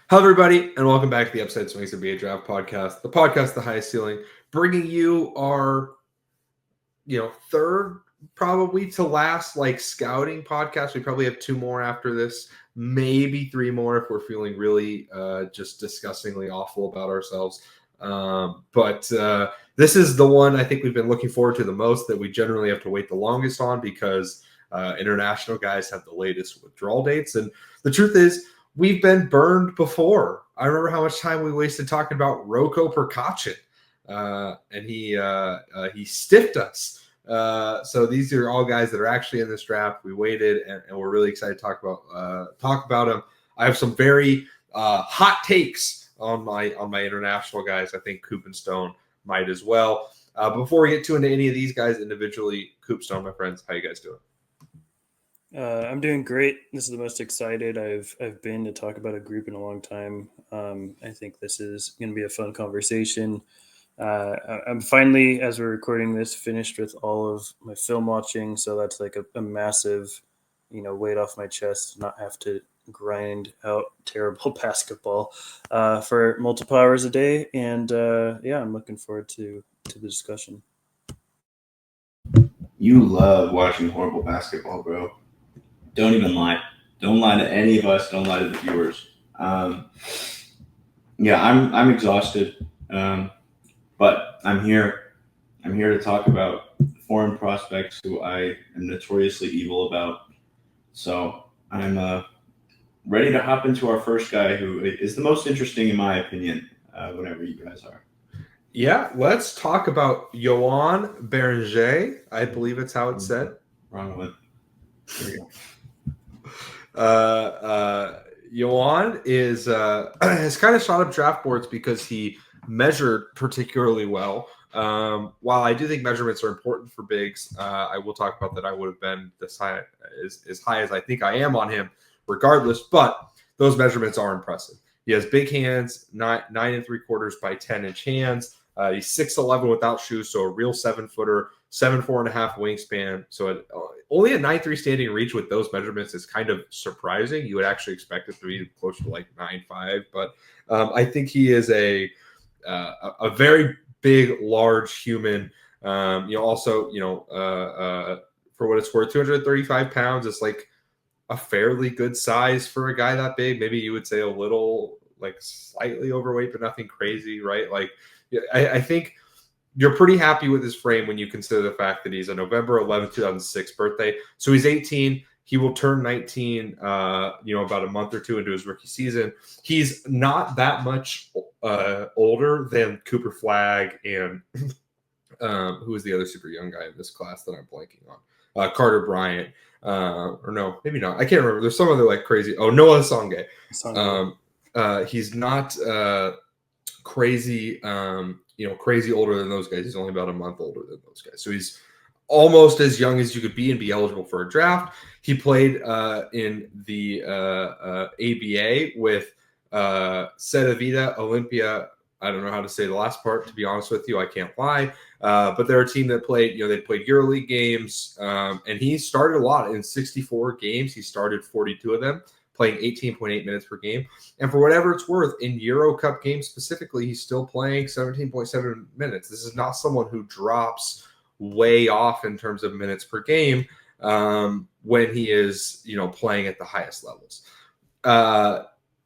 Hello, everybody, and welcome back to the Upside Swings NBA Draft Podcast, the podcast, the highest ceiling, bringing you our, third probably to last scouting podcast. We probably have two more after this, maybe three more if we're feeling really just disgustingly awful about ourselves. But this is the one I think we've been looking forward to the most, that we generally have to wait the longest on because international guys have the latest withdrawal dates. And the truth is, we've been burned before. I remember how much time we wasted talking about Roko Prkačin, and he stiffed us. So these are all guys that are actually in this draft. We waited, and we're really excited to talk about them. I have some very hot takes on my international guys. I think Coop and Stone might as well. Before we get into any of these guys individually, Coop, Stone, my friends, how you guys doing? I'm doing great. This is the most excited I've been to talk about a group in a long time. I think this is going to be a fun conversation. I'm finally, as we're recording this, finished with all of my film watching. So that's like a massive, weight off my chest to not have to grind out terrible basketball for multiple hours a day. And I'm looking forward to the discussion. You love watching horrible basketball, bro. Don't even lie. Don't lie to any of us. Don't lie to the viewers. I'm exhausted, but I'm here. I'm here to talk about foreign prospects who I am notoriously evil about. So I'm ready to hop into our first guy, who is the most interesting in my opinion. Whenever you guys are. Yeah, let's talk about Joan Beringer. I believe it's how it's said. Wrong one. There you go. Joan is has kind of shot up draft boards because he measured particularly well. While I do think measurements are important for bigs, I will talk about that. I would have been as high as I think I am on him, regardless. But those measurements are impressive. He has big hands, 9 3/4 by 10-inch hands. He's 6'11" without shoes, so a real 7-footer, 7'4.5" wingspan. So only a 9'3" standing reach with those measurements is kind of surprising. You would actually expect it to be closer to 9'5", but I think he is a very big, large human. For what it's worth, 235 pounds is a fairly good size for a guy that big. Maybe you would say a little slightly overweight, but nothing crazy, right? I think you're pretty happy with his frame when you consider the fact that he's a November 11th, 2006 birthday. So he's 18. He will turn 19, about a month or two into his rookie season. He's not that much older than Cooper Flagg and who is the other super young guy in this class that I'm blanking on? Carter Bryant. Or no, maybe not. I can't remember. There's some other crazy. Oh, Noah Songe. He's not crazy, crazy older than those guys. He's only about a month older than those guys. So he's almost as young as you could be and be eligible for a draft. He played in the ABA with Seta Vida, Olympia. I don't know how to say the last part, to be honest with you. I can't lie. But they're a team that played, they played EuroLeague games. And he started a lot. In 64 games, he started 42 of them, playing 18.8 minutes per game. And for whatever it's worth, in Euro Cup games specifically, he's still playing 17.7 minutes. This is not someone who drops way off in terms of minutes per game when he is, playing at the highest levels.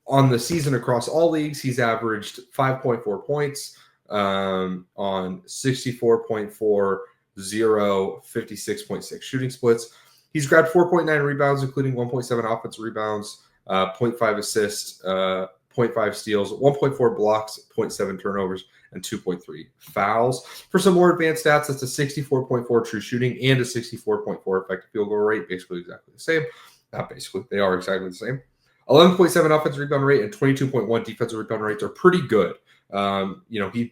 On the season across all leagues, he's averaged 5.4 points on 64.4, 56.6 shooting splits. He's grabbed 4.9 rebounds, including 1.7 offensive rebounds, 0.5 assists, 0.5 steals, 1.4 blocks, 0.7 turnovers, and 2.3 fouls. For some more advanced stats, that's a 64.4 true shooting and a 64.4 effective field goal rate, basically exactly the same. Not basically, they are exactly the same. 11.7 offensive rebound rate and 22.1 defensive rebound rates are pretty good.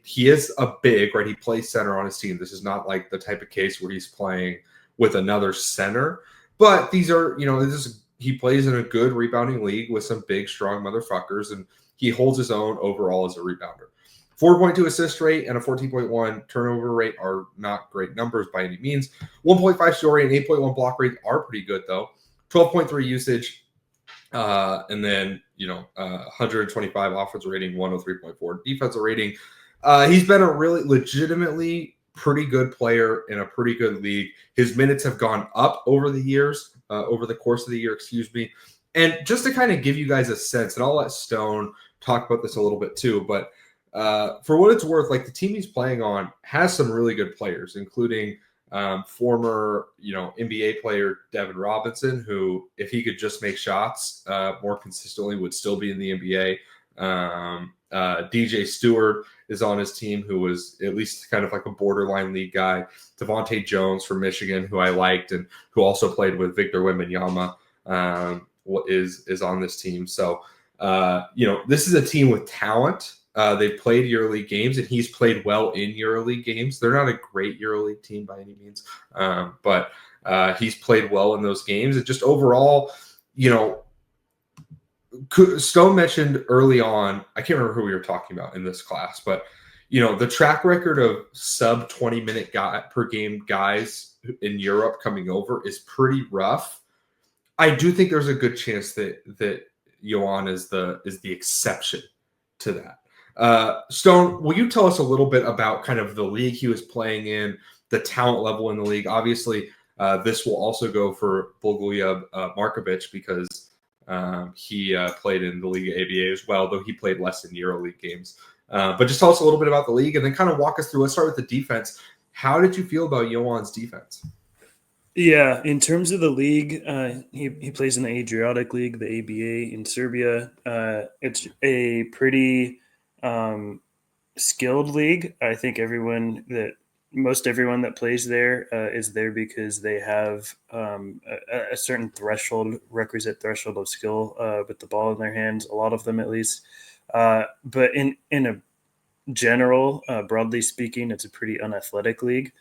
He is a big, right? He plays center on his team. This is not the type of case where he's playing with another center, but these are, he plays in a good rebounding league with some big, strong motherfuckers, and he holds his own overall as a rebounder. 4.2 assist rate and a 14.1 turnover rate are not great numbers by any means. 1.5 steal rate and 8.1 block rate are pretty good, though. 12.3 usage, And then, 125 offensive rating, 103.4 defensive rating. He's been a really legitimately pretty good player in a pretty good league. His minutes have gone up over the course of the year, excuse me. And just to kind of give you guys a sense, and I'll let Stone talk about this a little bit too, but for what it's worth, like the team he's playing on has some really good players, including former, NBA player Devin Robinson, who, if he could just make shots more consistently, would still be in the NBA. DJ Stewart is on his team, who was at least kind of like a borderline league guy. Devontae Jones from Michigan, who I liked and who also played with Victor Wembanyama, is on this team. So, this is a team with talent. They've played EuroLeague games, and he's played well in EuroLeague games. They're not a great EuroLeague team by any means, but he's played well in those games. And just overall, Stone mentioned early on, I can't remember who we were talking about in this class, but the track record of sub 20-minute per game guys in Europe coming over is pretty rough. I do think there's a good chance that Joan is the exception to that. Stone, will you tell us a little bit about kind of the league he was playing in, the talent level in the league? Obviously, this will also go for Bogoljub Markovic because he played in the Liga ABA as well, though he played less in EuroLeague games. But just tell us a little bit about the league and then kind of walk us through. Let's start with the defense. How did you feel about Joan's defense? Yeah, in terms of the league, he plays in the Adriatic League, the ABA in Serbia. It's a pretty skilled league. I think most everyone that plays there is there because they have a certain requisite threshold of skill with the ball in their hands, a lot of them at least. But in a general, broadly speaking, it's a pretty unathletic league.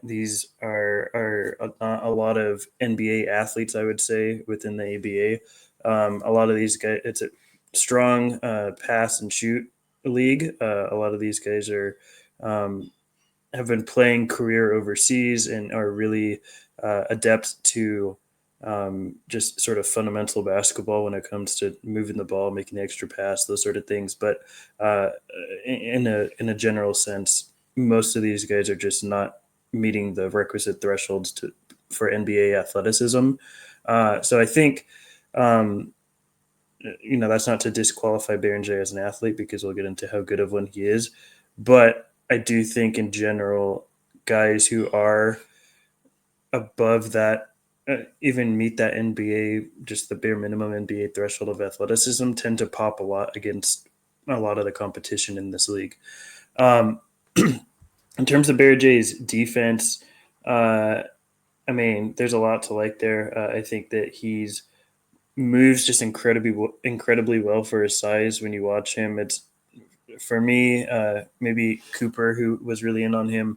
These are a lot of NBA athletes, I would say, within the ABA. A lot of these guys, it's a strong pass and shoot league. A lot of these guys have been playing career overseas and are really adept to just sort of fundamental basketball when it comes to moving the ball, making the extra pass, those sort of things. But in a general sense, most of these guys are just not meeting the requisite thresholds for NBA athleticism. So I think, that's not to disqualify Beringer as an athlete, because we'll get into how good of one he is. But I do think in general, guys who are above that, even meet that NBA, just the bare minimum NBA threshold of athleticism, tend to pop a lot against a lot of the competition in this league. In terms of Bering's defense, there's a lot to like there. I think that he's moves just incredibly well for his size. When you watch him, it's, for me, maybe Cooper, who was really in on him,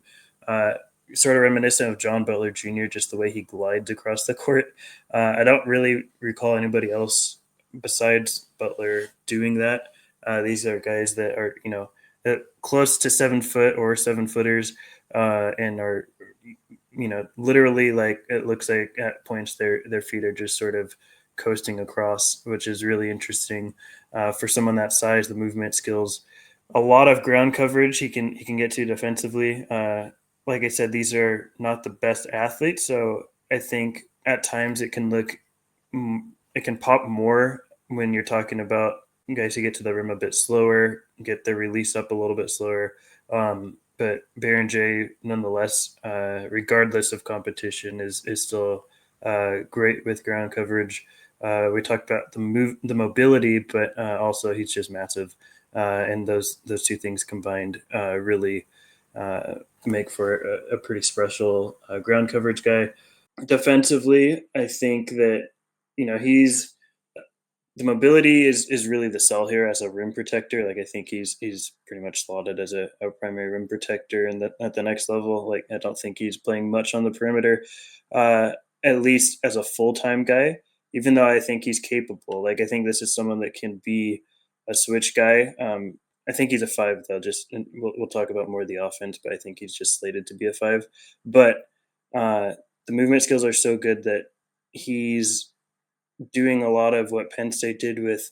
sort of reminiscent of John Butler Jr., just the way he glides across the court. I don't really recall anybody else besides Butler doing that. These are guys that are, close to 7 foot or 7-footers, and are, literally, like, it looks like at points their feet are just sort of coasting across, which is really interesting for someone that size. The movement skills, a lot of ground coverage he can get to defensively. Like I said, these are not the best athletes, so I think at times it can pop more when you're talking about guys who get to the rim a bit slower, get their release up a little bit slower. But Beringer, nonetheless, regardless of competition, is still great with ground coverage. We talked about the mobility, but also he's just massive, and those two things combined really make for a pretty special ground coverage guy. Defensively, I think that he's, the mobility is really the sell here as a rim protector. Like, I think he's pretty much slotted as a primary rim protector at the next level. Like, I don't think he's playing much on the perimeter, at least as a full-time guy, even though I think he's capable. Like, I think this is someone that can be a switch guy. I think he's a 5, though. We'll talk about more of the offense, but I think he's just slated to be a 5. But the movement skills are so good that he's doing a lot of what Penn State did with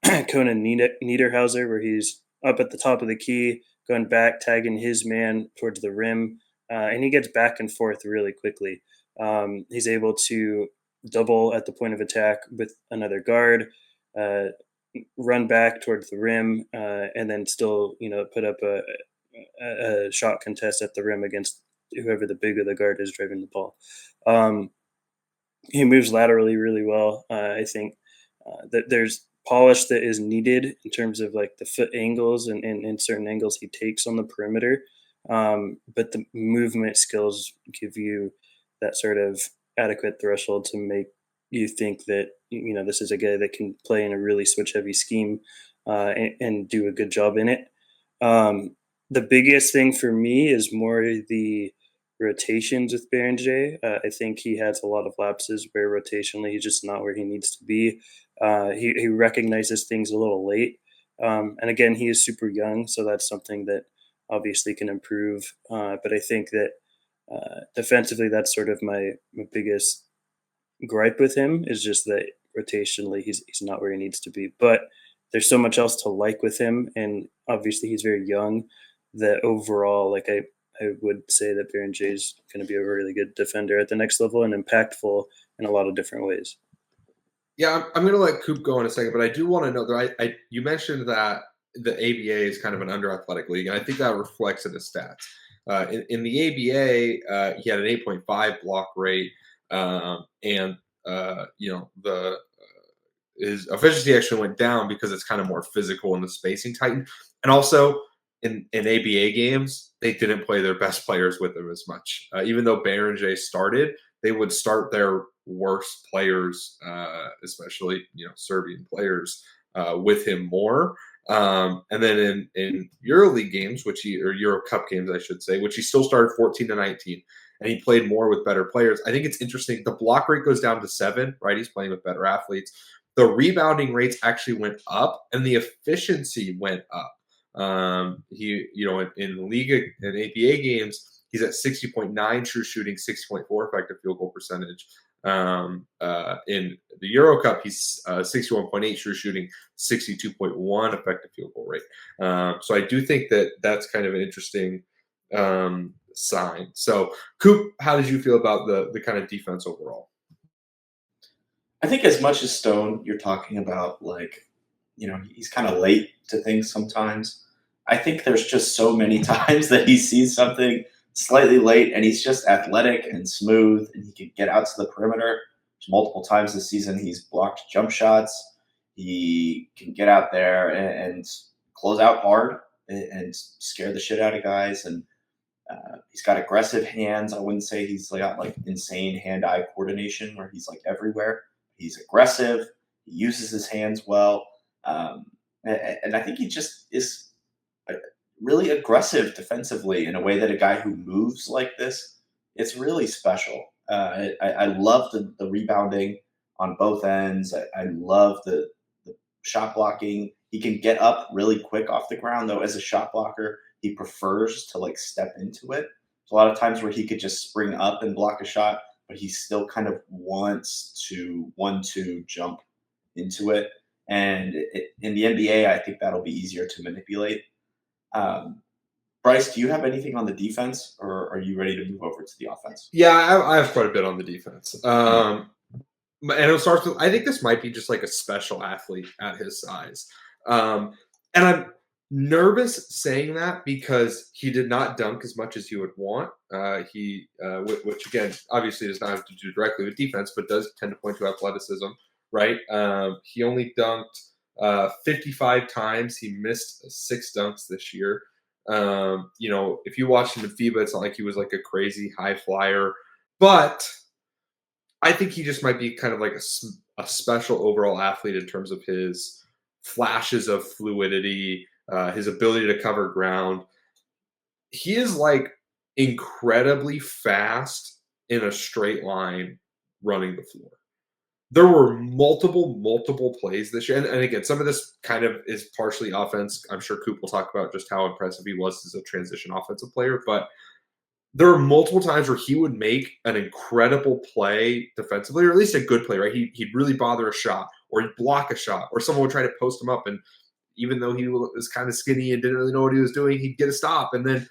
Conan Niederhauser, where he's up at the top of the key, going back, tagging his man towards the rim, and he gets back and forth really quickly. He's able to double at the point of attack with another guard, uh, run back towards the rim, and then still, put up a shot contest at the rim against whoever the bigger the guard is driving the ball. He moves laterally really well. I think that there's polish that is needed in terms of like the foot angles and certain angles he takes on the perimeter. But the movement skills give you that sort of adequate threshold to make you think that this is a guy that can play in a really switch heavy scheme and do a good job in it. The biggest thing for me is more the rotations with Beringer. I think he has a lot of lapses where rotationally he's just not where he needs to be. He recognizes things a little late. And again, he is super young, so that's something that obviously can improve. But I think that defensively, that's sort of my biggest gripe with him is just that rotationally he's not where he needs to be. But there's so much else to like with him, and obviously he's very young. That overall, like I would say that Beringer is going to be a really good defender at the next level and impactful in a lot of different ways. Yeah, I'm going to let Coop go in a second, but I do want to know that you mentioned that the ABA is kind of an under-athletic league, and I think that reflects in his stats. In the ABA, he had an 8.5 block rate, and his efficiency actually went down because it's kind of more physical and the spacing tightened, and also in ABA games they didn't play their best players with him as much. Even though Beringer started, they would start their worst players, especially Serbian players, with him more. And then in EuroLeague games, or Euro Cup games, I should say, which he still started 14 to 19, and he played more with better players. I think it's interesting. The block rate goes down to 7, right? He's playing with better athletes. The rebounding rates actually went up, and the efficiency went up. In Liga and ABA games, he's at 60.9 true shooting, 6.4 effective field goal percentage. In the Euro Cup, he's 61.8 true shooting, 62.1 effective field goal rate. So I do think that that's kind of an interesting sign. So, Coop, how did you feel about the kind of defense overall? I think as much as Stone, you're talking about he's kind of late to things sometimes. I think there's just so many times that he sees something slightly late and he's just athletic and smooth and he can get out to the perimeter. Multiple times this season he's blocked jump shots. He can get out there and close out hard and scare the shit out of guys. And he's got aggressive hands. I wouldn't say he's got insane hand-eye coordination where he's everywhere. He's aggressive. He uses his hands well. And I think he just is really aggressive defensively in a way that a guy who moves like this, it's really special. I love the rebounding on both ends. I love the shot blocking. He can get up really quick off the ground, though. As a shot blocker, he prefers to step into it. There's a lot of times where he could just spring up and block a shot, but he still kind of wants to 1-2 jump into it. And in the NBA, I think that'll be easier to manipulate. Bryce, do you have anything on the defense, or are you ready to move over to the offense? Yeah, I have quite a bit on the defense. And it starts with, I think this might be just a special athlete at his size. And I'm nervous saying that because he did not dunk as much as you would want. Which again, obviously does not have to do directly with defense, but does tend to point to athleticism, right? He only dunked 55 times. He missed 6 dunks this year. If you watch him in FIBA, it's not like he was a crazy high flyer, but I think he just might be kind of a special overall athlete in terms of his flashes of fluidity, his ability to cover ground. He is incredibly fast in a straight line running the floor. There were multiple plays this year. And again, some of this kind of is partially offense. I'm sure Coop will talk about just how impressive he was as a transition offensive player. But there were multiple times where he would make an incredible play defensively, or at least a good play, right? He'd really bother a shot, or he'd block a shot, or someone would try to post him up. And even though he was kind of skinny and didn't really know what he was doing, he'd get a stop. And then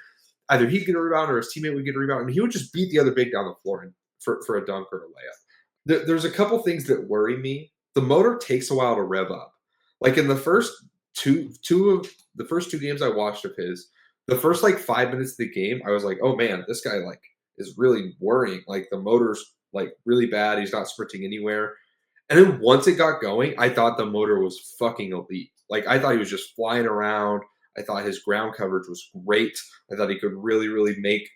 either he'd get a rebound or his teammate would get a rebound. And he would just beat the other big down the floor for a dunk or a layup. There's a couple things that worry me. The motor takes a while to rev up. Like in the first two games I watched of his, the first like 5 minutes of the game, I was like, oh man, this guy like is really worrying. Like the motor's like really bad. He's not sprinting anywhere. And then once it got going, I thought the motor was fucking elite. Like I thought he was just flying around. I thought his ground coverage was great. I thought he could really, really make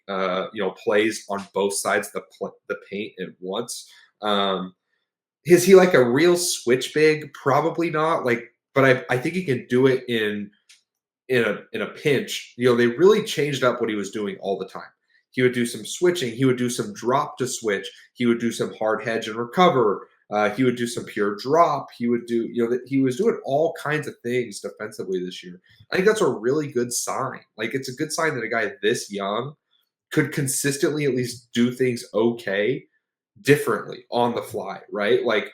plays on both sides of the paint at once. Is he like a real switch big? Probably not. Like, but I think he can do it in a pinch. They really changed up what he was doing all the time. He would do some switching. He would do some drop to switch. He would do some hard hedge and recover. He would do some pure drop. He would do, he was doing all kinds of things defensively this year. I think that's a really good sign. Like, it's a good sign that a guy this young could consistently at least do things okay differently on the fly, right? Like,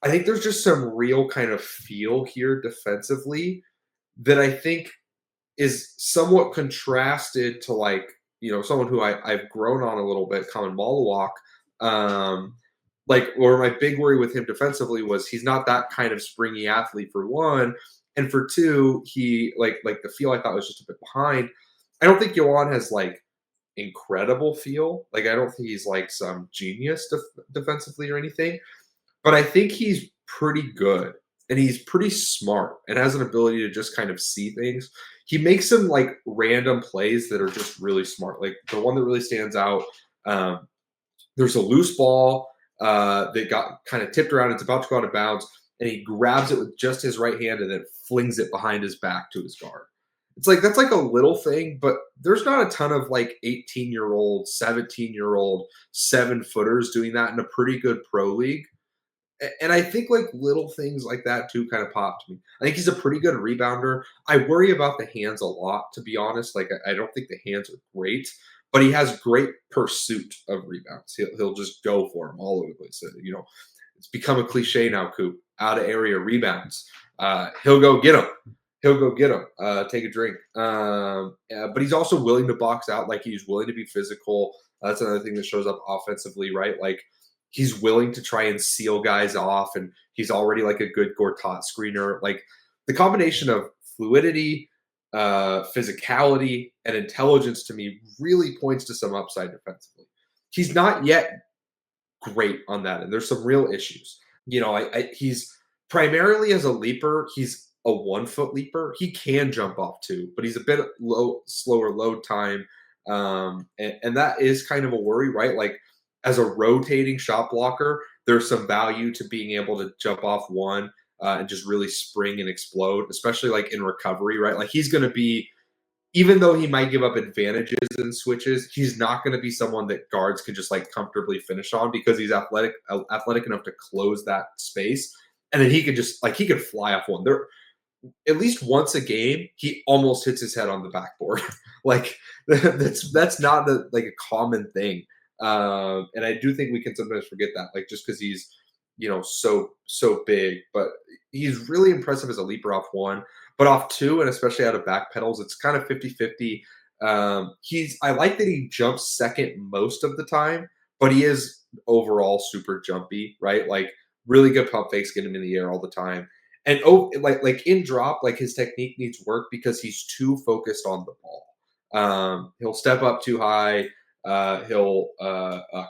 I think there's just some real kind of feel here defensively that I think is somewhat contrasted to like, someone who I've grown on a little bit, Colin Malawak. Or my big worry with him defensively was he's not that kind of springy athlete for one. And for two, he like the feel I thought was just a bit behind. I don't think Joan has like incredible feel. Like, I don't think he's like some genius defensively or anything, but I think he's pretty good and he's pretty smart and has an ability to just kind of see things. He makes some like random plays that are just really smart. Like the one that really stands out, there's a loose ball that got kind of tipped around. It's about to go out of bounds, and he grabs it with just his right hand and then flings it behind his back to his guard. It's like, that's like a little thing, but there's not a ton of like 18-year-old, 17-year-old 7-footers doing that in a pretty good pro league. And I think like little things like that too kind of pop to me. I think he's a pretty good rebounder. I worry about the hands a lot, to be honest. Like, I don't think the hands are great, but he has great pursuit of rebounds. He'll just go for them all over the place. So, it's become a cliche now, Coop. Out of area rebounds. He'll go get them. Take a drink. But he's also willing to box out. Like, he's willing to be physical. That's another thing that shows up offensively, right? Like, he's willing to try and seal guys off, and he's already like a good Gortat screener. Like, the combination of fluidity, physicality, and intelligence to me really points to some upside defensively. He's not yet great on that, and there's some real issues. He's primarily as a leaper, he's a 1-foot leaper. He can jump off too, but he's a bit slower load time. And that is kind of a worry, right? Like, as a rotating shot blocker, there's some value to being able to jump off one and just really spring and explode, especially like in recovery, right? Like, he's going to be, even though he might give up advantages in switches, he's not going to be someone that guards can just like comfortably finish on, because he's athletic enough to close that space. And then he could just he could fly off one. There, at least once a game, he almost hits his head on the backboard. Like, that's not a common thing. And I do think we can sometimes forget that, like, just because he's, so big, but he's really impressive as a leaper off one, but off two, and especially out of back pedals, it's kind of 50-50. I like that he jumps second most of the time, but he is overall super jumpy, right? Like, really good pump fakes, get him in the air all the time. And like in drop, like, his technique needs work because he's too focused on the ball. He'll step up too high. He'll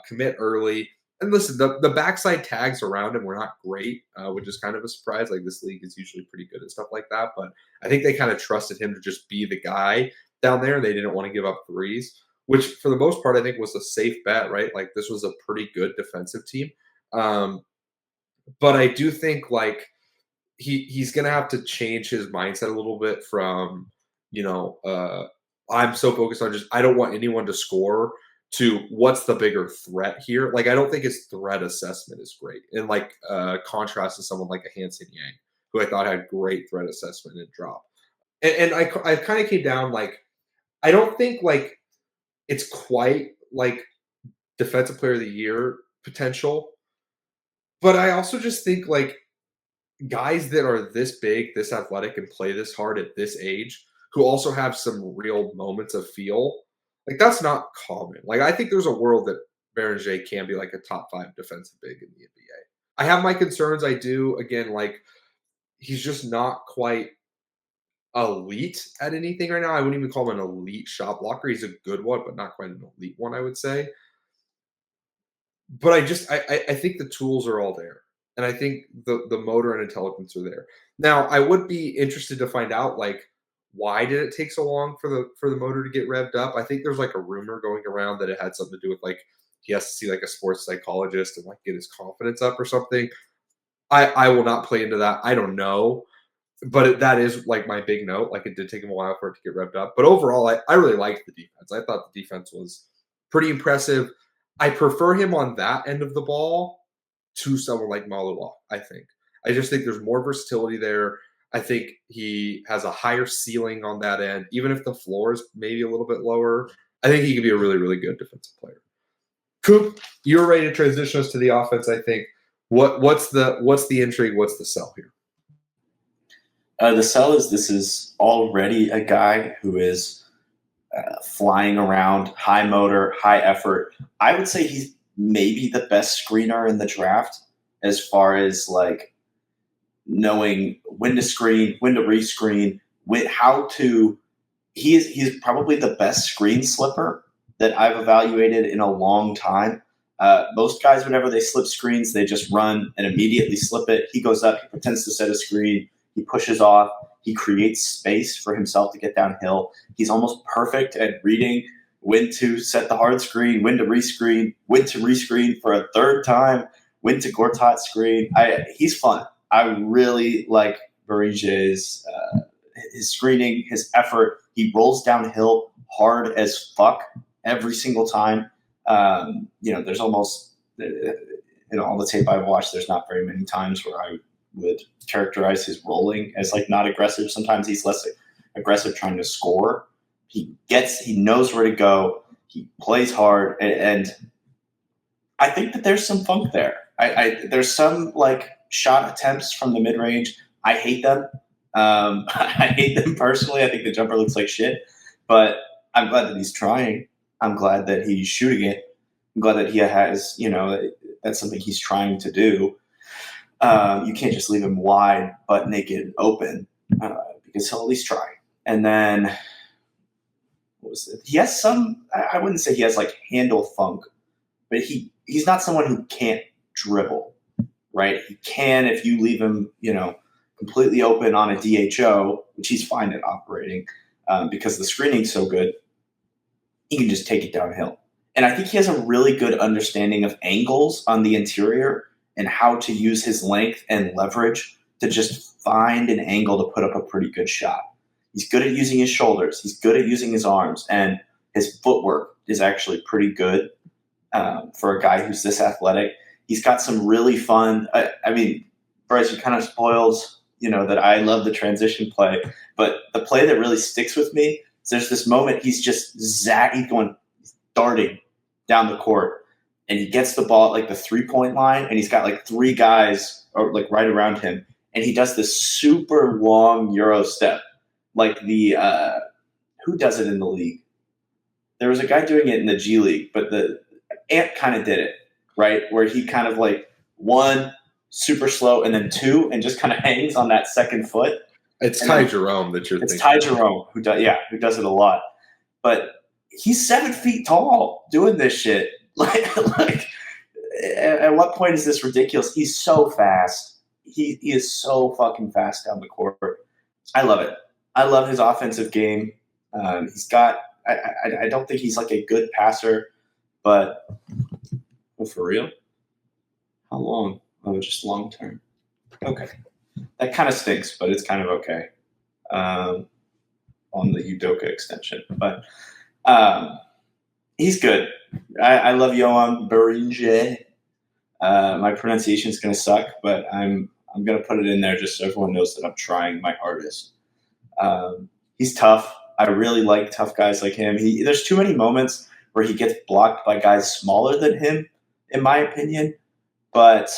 commit early. And listen, the backside tags around him were not great, which is kind of a surprise. Like, this league is usually pretty good at stuff like that. But I think they kind of trusted him to just be the guy down there. They didn't want to give up threes, which for the most part I think was a safe bet, right? Like, this was a pretty good defensive team. But I do think like he's going to have to change his mindset a little bit from, I'm so focused on just, I don't want anyone to score, to what's the bigger threat here. Like, I don't think his threat assessment is great. In contrast to someone like a Hansen Yang, who I thought had great threat assessment and drop. And I kind of came down, like, I don't think like it's quite like defensive player of the year potential. But I also just think like guys that are this big, this athletic, and play this hard at this age, who also have some real moments of feel, like that's not common. Like I think there's a world that Beringer can be like a top 5 defensive big in the NBA. I have my concerns. I do. Again, like he's just not quite elite at anything right now. I wouldn't even call him an elite shot blocker. He's a good one, but not quite an elite one, I would say. But I think the tools are all there. And I think the motor and intelligence are there. Now, I would be interested to find out like why did it take so long for the motor to get revved up? I think there's like a rumor going around that it had something to do with like he has to see like a sports psychologist and like get his confidence up or something. I will not play into that. I don't know. But that is like my big note. Like it did take him a while for it to get revved up. But overall, I really liked the defense. I thought the defense was pretty impressive. I prefer him on that end of the ball to someone like Malua, I think. I just think there's more versatility there. I think he has a higher ceiling on that end, even if the floor is maybe a little bit lower. I think he could be a really, really good defensive player. Coop, you're ready to transition us to the offense, I think. What's the intrigue? What's the sell here? The sell is this is already a guy who is flying around, high motor, high effort. I would say he's maybe the best screener in the draft as far as like knowing when to screen, when to rescreen, how to. He's probably the best screen slipper that I've evaluated in a long time. Most guys, whenever they slip screens, they just run and immediately slip it. He goes up, he pretends to set a screen, he pushes off, he creates space for himself to get downhill. He's almost perfect at reading when to set the hard screen, when to rescreen for a third time, when to Gortat screen. He's fun. I really like Beringer's his screening, his effort. He rolls downhill hard as fuck every single time. There's almost in all the tape I've watched, there's not very many times where I would characterize his rolling as like not aggressive. Sometimes he's less aggressive trying to score. He knows where to go. He plays hard, and I think that there's some funk there. There's some like shot attempts from the mid range. I hate them. I hate them personally. I think the jumper looks like shit, but I'm glad that he's trying. I'm glad that he's shooting it. I'm glad that he has, that's something he's trying to do. You can't just leave him wide, butt naked, open, because he'll at least try. And then, what was it? He has some, I wouldn't say he has like handle funk, but he's not someone who can't dribble, right? He can if you leave him, completely open on a DHO, which he's fine at operating because the screening's so good. He can just take it downhill. And I think he has a really good understanding of angles on the interior and how to use his length and leverage to just find an angle to put up a pretty good shot. He's good at using his shoulders. He's good at using his arms. And his footwork is actually pretty good for a guy who's this athletic. He's got some really fun Bryce, you kind of spoiled, that I love the transition play. But the play that really sticks with me is there's this moment he's just he's going darting down the court. And he gets the ball at like the 3-point line, and he's got like 3 guys or like right around him. And he does this super long Euro step. Like who does it in the league? There was a guy doing it in the G League, but the Ant kind of did it, right? Where he kind of like 1 super slow and then 2 and just kind of hangs on that second foot. It's Ty Jerome that you're thinking. It's Ty Jerome who does it a lot. But he's 7 feet tall doing this shit. Like, at what point is this ridiculous? He's so fast. He is so fucking fast down the court. I love it. I love his offensive game. He's got. I don't think he's like a good passer, but for real, how long? Oh, just long term. Okay, that kind of stinks, but it's kind of okay. On the Udoka extension, but he's good. I love Joan Beringer. My pronunciation is going to suck, but I'm going to put it in there just so everyone knows that I'm trying my hardest. He's tough. I really like tough guys like him. There's too many moments where he gets blocked by guys smaller than him, in my opinion. But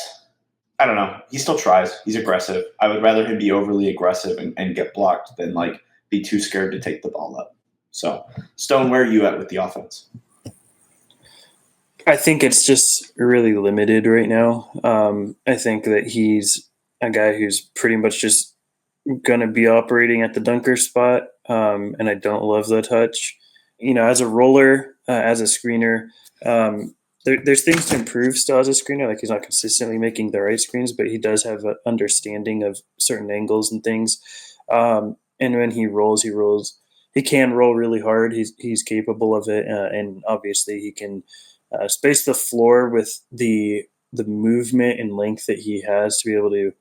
I don't know. He still tries. He's aggressive. I would rather him be overly aggressive and get blocked than like be too scared to take the ball up. So, Stone, where are you at with the offense? I think it's just really limited right now. I think that he's a guy who's pretty much just going to be operating at the dunker spot, and I don't love the touch. As a roller, as a screener, there's things to improve still as a screener. Like, he's not consistently making the right screens, but he does have an understanding of certain angles and things. And when he rolls. He can roll really hard. He's capable of it, and obviously he can space the floor with the movement and length that he has to be able to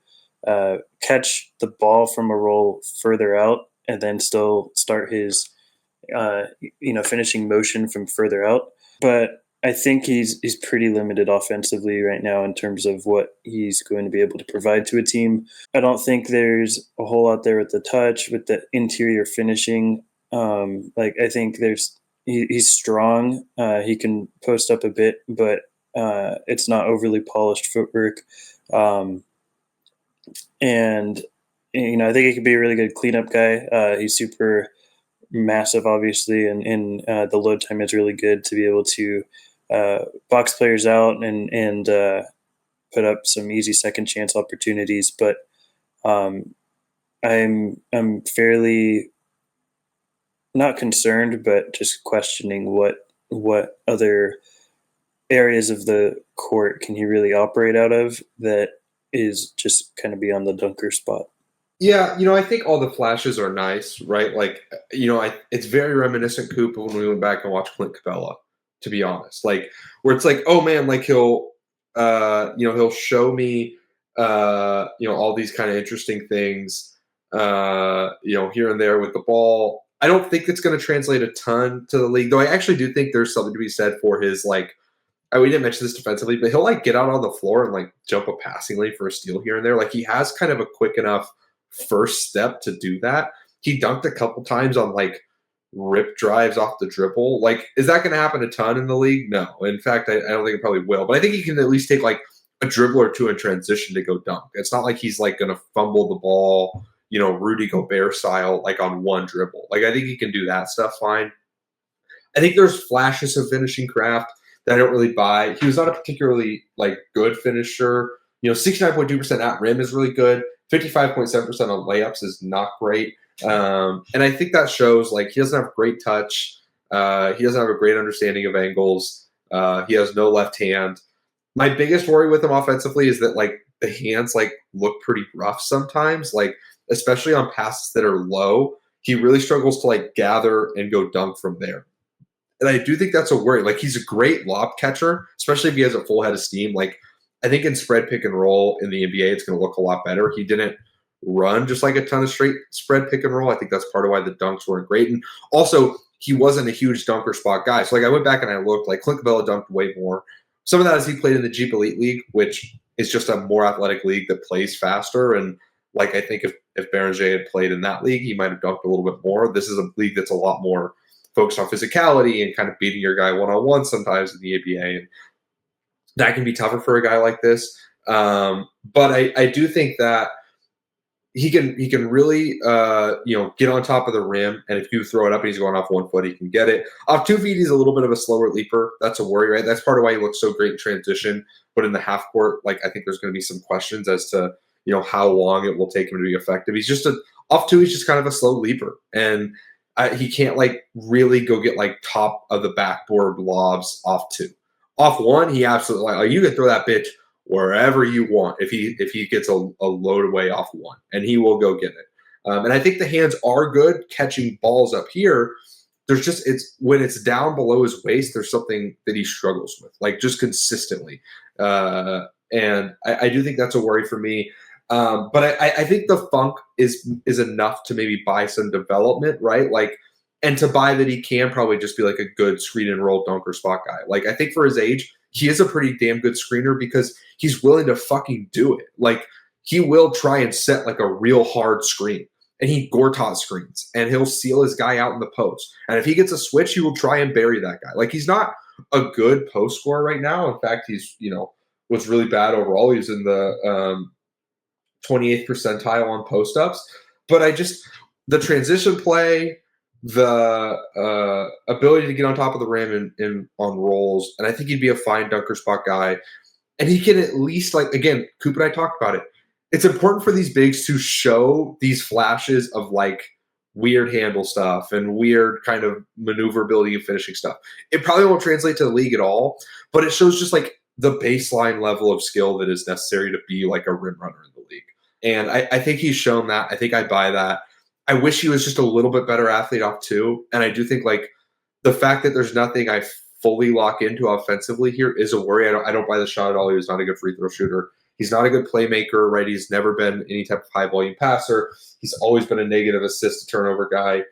catch the ball from a roll further out, and then still start his finishing motion from further out. But I think he's pretty limited offensively right now in terms of what he's going to be able to provide to a team. I don't think there's a whole lot there with the touch, with the interior finishing. I think he's strong. He can post up a bit, but it's not overly polished footwork. And I think he could be a really good cleanup guy. He's super massive, obviously, and the load time is really good to be able to box players out and put up some easy second chance opportunities. But I'm fairly not concerned, but just questioning what other areas of the court can he really operate out of that is just kind of beyond the dunker spot. Yeah, I think all the flashes are nice, right? Like, it's very reminiscent, Coop, of when we went back and watched Clint Capella, to be honest. Like, where it's like, oh man, like he'll show me, all these kind of interesting things, here and there with the ball. I don't think it's going to translate a ton to the league, though I actually do think there's something to be said for his, like, we didn't mention this defensively, but he'll like get out on the floor and like jump a passing lane for a steal here and there. Like, he has kind of a quick enough first step to do that. He dunked a couple times on like rip drives off the dribble. Like, is that going to happen a ton in the league? No. In fact, I don't think it probably will, but I think he can at least take like a dribble or two in transition to go dunk. It's not like he's like going to fumble the ball, Rudy Gobert style, like on one dribble. Like, I think he can do that stuff fine. I think there's flashes of finishing craft that I don't really buy. He was not a particularly like good finisher. 69.2% at rim is really good. 55.7% on layups is not great. And I think that shows like he doesn't have great touch. He doesn't have a great understanding of angles. He has no left hand. My biggest worry with him offensively is that like the hands like look pretty rough sometimes, like especially on passes that are low. He really struggles to like gather and go dunk from there. And I do think that's a worry. Like, he's a great lob catcher, especially if he has a full head of steam. Like, I think in spread pick and roll in the NBA, it's going to look a lot better. He didn't run just like a ton of straight spread pick and roll. I think that's part of why the dunks weren't great. And also, he wasn't a huge dunker spot guy. So, like, I went back and I looked. Like, Clint Capella dunked way more. Some of that is he played in the Jeep Elite League, which is just a more athletic league that plays faster. And, like, I think if Beringer had played in that league, he might have dunked a little bit more. This is a league that's a lot more focused on physicality and kind of beating your guy one-on-one sometimes in the ABA. And that can be tougher for a guy like this. But I do think that he can really get on top of the rim, and if you throw it up and he's going off 1 foot, he can get it. Off 2 feet, he's a little bit of a slower leaper. That's a worry, right? That's part of why he looks so great in transition. But in the half court, like, I think there's going to be some questions as to how long it will take him to be effective. He's just off 2. He's just kind of a slow leaper, and he can't like really go get like top of the backboard lobs off 2. Off 1, he absolutely like you can throw that bitch wherever you want if he gets a load away off 1, and he will go get it. And I think the hands are good catching balls up here. There's just when it's down below his waist, there's something that he struggles with, like just consistently. And I do think that's a worry for me. But I think the funk is enough to maybe buy some development, right? Like, and to buy that he can probably just be like a good screen and roll dunker spot guy. Like, I think for his age, he is a pretty damn good screener because he's willing to fucking do it. Like, he will try and set like a real hard screen. and he Gortat screens, and he'll seal his guy out in the post. And if he gets a switch, he will try and bury that guy. Like, he's not a good post scorer right now. In fact, he's, was really bad overall. He's in the 28th percentile on post ups. But the transition play, the ability to get on top of the rim and on rolls, and I think he'd be a fine dunker spot guy. And he can at least, like, again, Coop and I talked about it. It's important for these bigs to show these flashes of, like, weird handle stuff and weird kind of maneuverability and finishing stuff. It probably won't translate to the league at all, but it shows just, like, the baseline level of skill that is necessary to be, like, a rim runner in the league. And I think he's shown that. I think I buy that. I wish he was just a little bit better athlete off two. And I do think, like, the fact that there's nothing I fully lock into offensively here is a worry. I don't buy the shot at all. He was not a good free throw shooter. He's not a good playmaker, right? He's never been any type of high volume passer. He's always been a negative assist to turnover guy.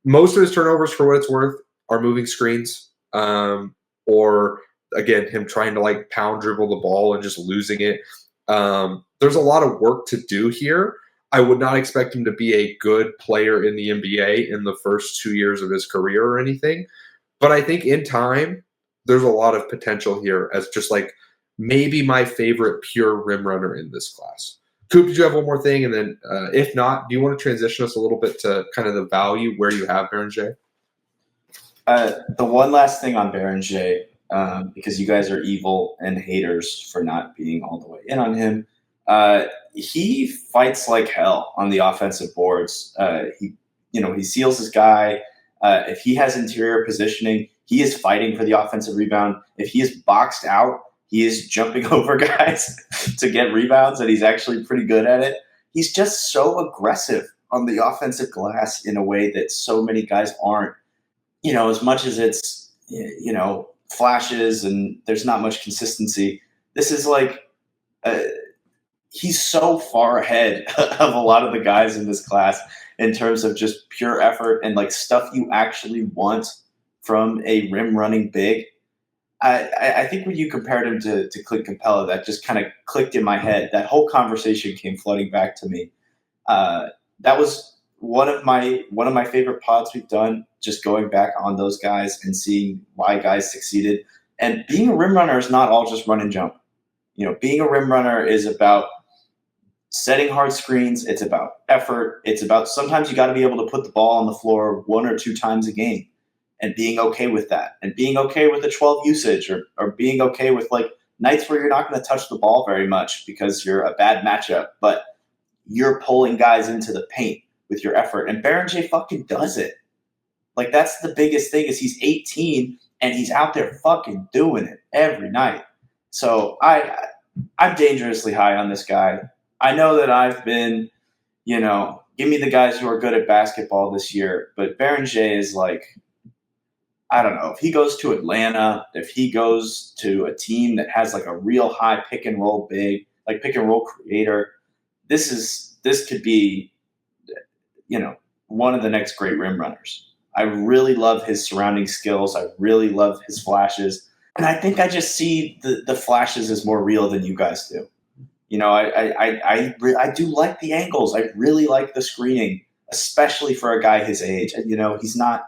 Most of his turnovers, for what it's worth, are moving screens, or again, him trying to, like, pound dribble the ball and just losing it. There's a lot of work to do here. I would not expect him to be a good player in the NBA in the first 2 years of his career or anything. But I think in time, there's a lot of potential here as just, like, maybe my favorite pure rim runner in this class. Coop, did you have one more thing? And then if not, do you want to transition us a little bit to kind of the value where you have Beringer? The one last thing on Beringer, because you guys are evil and haters for not being all the way in on him. He fights like hell on the offensive boards. He seals his guy. If he has interior positioning, he is fighting for the offensive rebound. If he is boxed out, he is jumping over guys to get rebounds, and he's actually pretty good at it. He's just so aggressive on the offensive glass in a way that so many guys aren't. As much as it's, flashes and there's not much consistency, this is like he's so far ahead of a lot of the guys in this class in terms of just pure effort and, like, stuff you actually want from a rim running big. I think when you compared him to Clint Capella, that just kind of clicked in my head. That whole conversation came flooding back to me. That was one of my favorite pods we've done, just going back on those guys and seeing why guys succeeded. And being a rim runner is not all just run and jump. Being a rim runner is about setting hard screens. It's about effort. It's about sometimes you got to be able to put the ball on the floor 1 or 2 times a game and being okay with that, and being okay with the 12 usage, or being okay with, like, nights where you're not going to touch the ball very much because you're a bad matchup, but you're pulling guys into the paint with your effort. And Beringer fucking does it. Like, that's the biggest thing, is he's 18 and he's out there fucking doing it every night. So I'm dangerously high on this guy. I know that I've been, give me the guys who are good at basketball this year, but Beringer is, like, I don't know, if he goes to Atlanta, if he goes to a team that has, like, a real high pick and roll big, like pick and roll creator, this could be, one of the next great rim runners. I really love his surrounding skills. I really love his flashes. And I think I just see the flashes as more real than you guys do. I do like the angles. I really like the screening, especially for a guy his age. He's not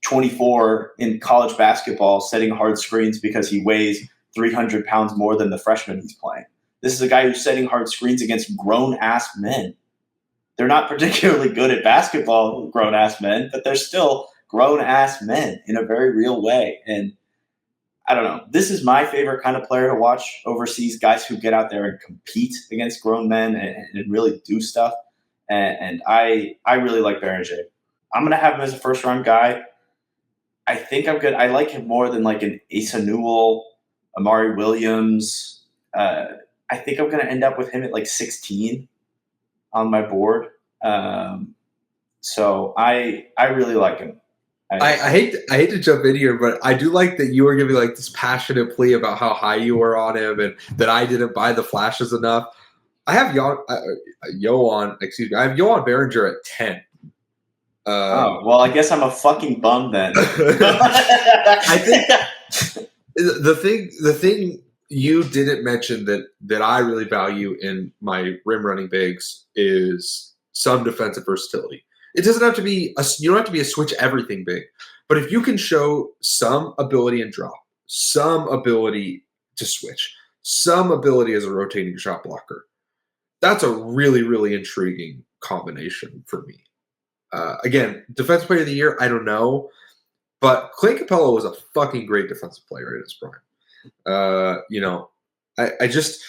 24 in college basketball setting hard screens because he weighs 300 pounds more than the freshman he's playing. This is a guy who's setting hard screens against grown-ass men. They're not particularly good at basketball, grown-ass men, but they're still grown-ass men in a very real way. And I don't know. This is my favorite kind of player to watch overseas, guys who get out there and compete against grown men and really do stuff. And I really like Beringer. I'm going to have him as a first-round guy. I think I'm good. I like him more than, like, an Asa Newell, Amari Williams. I think I'm going to end up with him at, like, 16 on my board. So I really like him. I hate to jump in here, but I do like that you were giving, like, this passionate plea about how high you were on him and that I didn't buy the flashes enough. I have Joan Beringer at 10. Well, I guess I'm a fucking bum then. I think the thing you didn't mention that I really value in my rim running bigs is some defensive versatility. It doesn't have to be you don't have to be a switch everything big, but if you can show some ability in drop, some ability to switch, some ability as a rotating shot blocker, that's a really, really intriguing combination for me. Again, defensive player of the year, I don't know, but Clint Capella was a fucking great defensive player in his prime. I just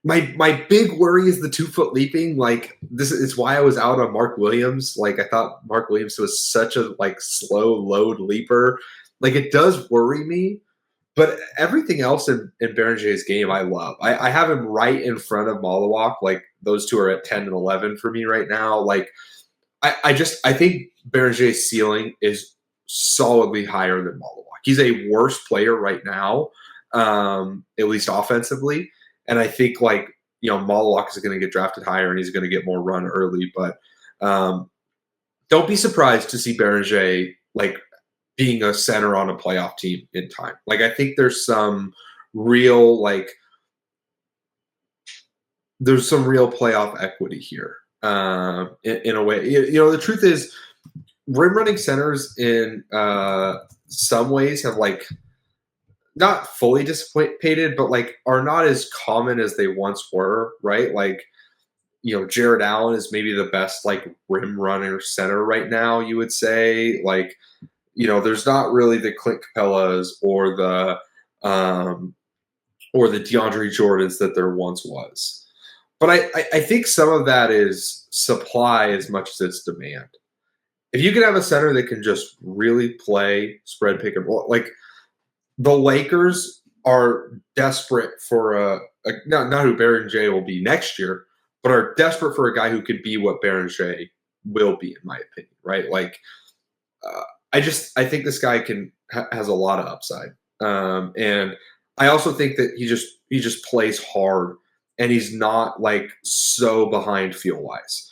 my big worry is the 2-foot leaping. Like this is why I was out on Mark Williams. Like I thought Mark Williams was such a slow load leaper. Like it does worry me, but everything else in Berenger's game I love. I have him right in front of Malawak. Like those two are at 10 and 11 for me right now. Like I think Berenger's ceiling is solidly higher than Malawak. He's a worse player right now, at least offensively. And I think Malawak is going to get drafted higher and he's going to get more run early. But don't be surprised to see Beringer being a center on a playoff team in time. Like I think there's some real playoff equity here in a way. The truth is, rim running centers in some ways have not fully dissipated, but are not as common as they once were, right? Jared Allen is maybe the best rim runner center right now, you would say. There's not really the Clint Capellas or the DeAndre Jordans that there once was. But I think some of that is supply as much as it's demand. If you can have a center that can just really play spread pick and roll, the Lakers are desperate for not who Beringer will be next year, but are desperate for a guy who could be what Beringer will be, in my opinion, right? I think this guy has a lot of upside, and I also think that he just plays hard, and he's not so behind feel wise.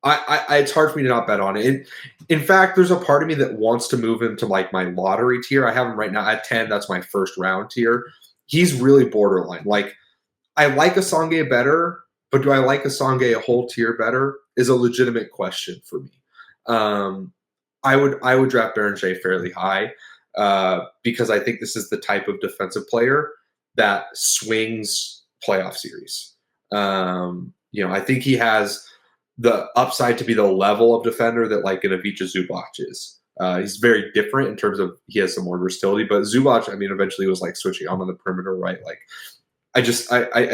It's hard for me to not bet on it. In fact, there's a part of me that wants to move him to my lottery tier. I have him right now at 10. That's my first round tier. He's really borderline. I like Asonge better, but do I like Asonge a whole tier better is a legitimate question for me. I would draft Beringer fairly high because I think this is the type of defensive player that swings playoff series. I think he has the upside to be the level of defender that an Ivica Zubac is. He's very different in terms of he has some more versatility, but Zubac, eventually was switching on the perimeter, right? I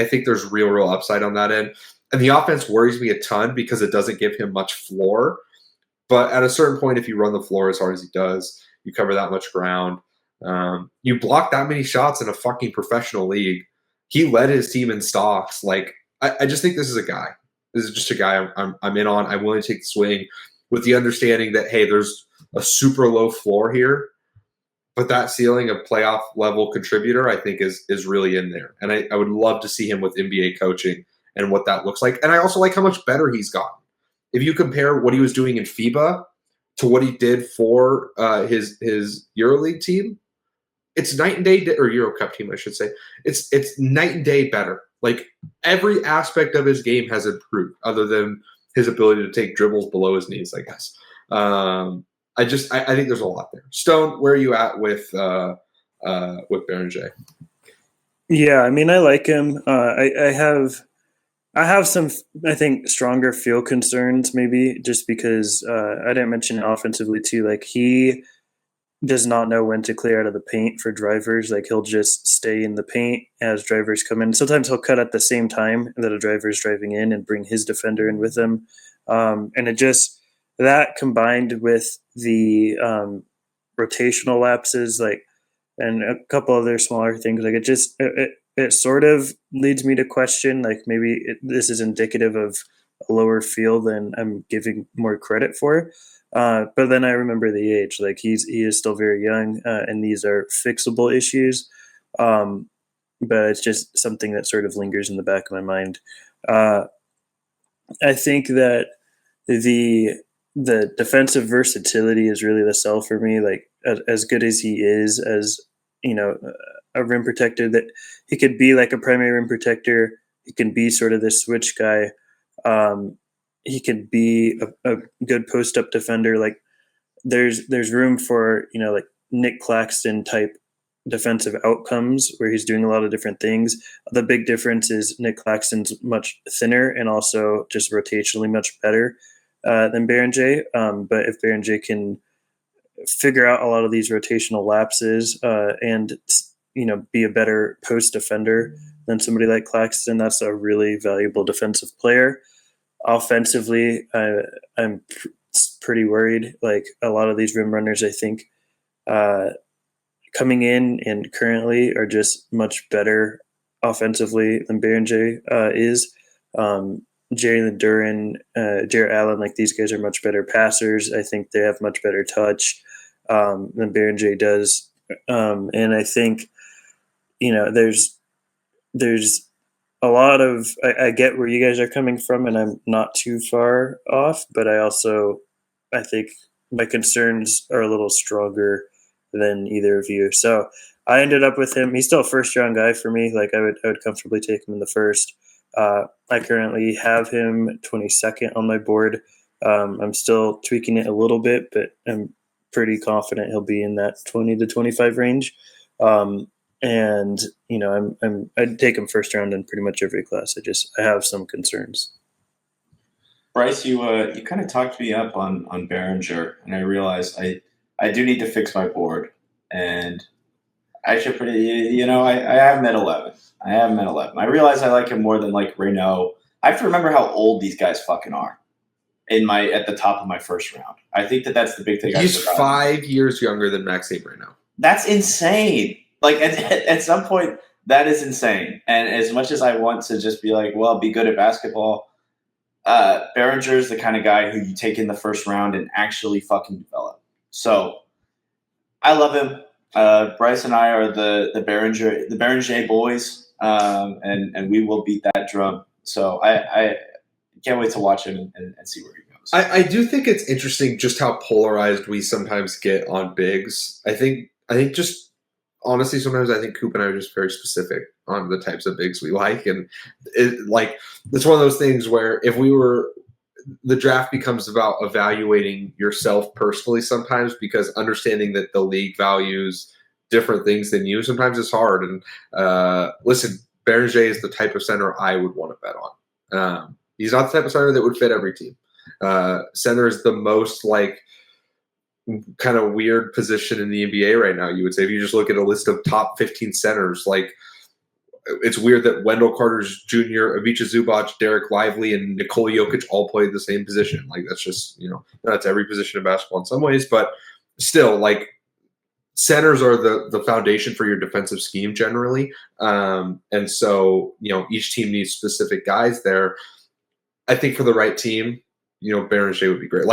think there's real upside on that end. And the offense worries me a ton because it doesn't give him much floor. But at a certain point, if you run the floor as hard as he does, you cover that much ground. You block that many shots in a fucking professional league. He led his team in stocks. I just think this is a guy. This is just a guy I'm in on. I'm willing to take the swing with the understanding that, hey, there's a super low floor here, but that ceiling of playoff level contributor, I think, is really in there. And I would love to see him with NBA coaching and what that looks like. And I also like how much better he's gotten. If you compare what he was doing in FIBA to what he did for his EuroLeague team, it's night and day, or Euro Cup team, I should say. It's night and day better. Every aspect of his game has improved, other than his ability to take dribbles below his knees, I guess. I think there's a lot there. Stone, where are you at with Beringer? Yeah, I like him. I have some, I think, stronger field concerns, maybe just because I didn't mention it offensively too. He does not know when to clear out of the paint for drivers. He'll just stay in the paint as drivers come in. Sometimes he'll cut at the same time that a driver is driving in and bring his defender in with him. And it just, that combined with the rotational lapses, and a couple other smaller things, it sort of leads me to question, maybe this is indicative of a lower field than I'm giving more credit for. But then I remember the age, he is still very young, and these are fixable issues. But it's just something that sort of lingers in the back of my mind. I think that the defensive versatility is really the sell for me. As good as he is as, a rim protector, that he could be a primary rim protector. He can be sort of this switch guy. he could be a good post up defender. Like there's room for, like Nick Claxton type defensive outcomes where he's doing a lot of different things. The big difference is Nick Claxton's much thinner and also just rotationally much better than Beringer. But if Beringer can figure out a lot of these rotational lapses and be a better post defender than somebody like Claxton, that's a really valuable defensive player. Offensively, I'm pretty worried. Like a lot of these rim runners, I think coming in and currently are just much better offensively than Beringer is. Jalen Duren, Jarrett Allen, like these guys are much better passers. I think they have much better touch than Beringer does. And I think, there's a lot of, I get where you guys are coming from and I'm not too far off, but I think my concerns are a little stronger than either of you. So I ended up with him. He's still a first round guy for me. Like I would comfortably take him in the first. I currently have him 22nd on my board. I'm still tweaking it a little bit, but I'm pretty confident he'll be in that 20 to 25 range. And I'd take him first round in pretty much every class. I have some concerns. Bryce, you kind of talked me up on Beringer, and I realized I do need to fix my board, and I should I have him at 11. I realize I like him more than like Reynaud. I have to remember how old these guys fucking are at the top of my first round. I think that's the big thing. He's 5 years younger than Maxime Reynaud. That's insane. Like at some point, that is insane. And as much as I want to just be like, well, be good at basketball, Beringer is the kind of guy who you take in the first round and actually fucking develop. So I love him. Bryce and I are the Beringer boys, and we will beat that drum. So I can't wait to watch him and see where he goes. I do think it's interesting just how polarized we sometimes get on bigs. I think just honestly, sometimes I think Coop and I are just very specific on the types of bigs we like, and it's one of those things where if the draft becomes about evaluating yourself personally sometimes, because understanding that the league values different things than you sometimes is hard. And listen, Beringer is the type of center I would want to bet on. He's not the type of center that would fit every team. Center is the most kind of weird position in the NBA right now, you would say. If you just look at a list of top 15 centers, it's weird that Wendell Carter Jr., Ivica Zubac, Derek Lively, and Nikola Jokic all played the same position. That's just, that's every position in basketball in some ways, but still, centers are the foundation for your defensive scheme generally. And so, each team needs specific guys there. I think for the right team, Beringer would be great.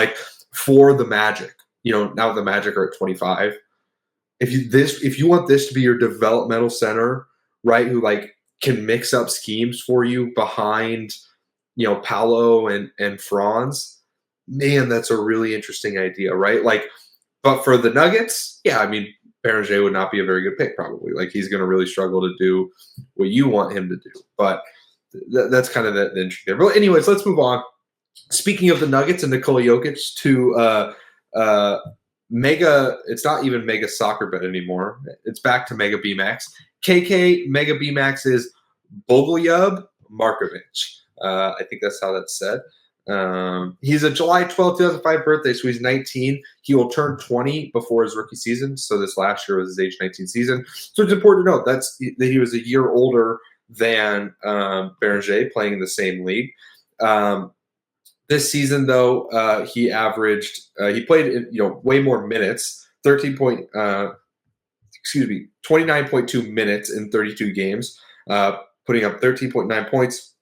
For the Magic, now the Magic are at 25. If you want this to be your developmental center, right, who can mix up schemes for you behind, Paolo and Franz, man, that's a really interesting idea, right? But for the Nuggets, yeah, Beringer would not be a very good pick probably. He's going to really struggle to do what you want him to do. But that's kind of the interesting there. But anyways, let's move on. Speaking of the Nuggets and Nikola Jokic to Mega, it's not even Mega Soccer Bet anymore. It's back to Mega BMax. KK Mega BMax is Bogoljub Markovic. I think that's how that's said. He's a July 12th, 2005 birthday, so he's 19. He will turn 20 before his rookie season. So this last year was his age 19 season. So it's important to note that he was a year older than Beringer, playing in the same league. This season, though, he played way more minutes, 29.2 minutes in 32 games, putting up 13.9 points,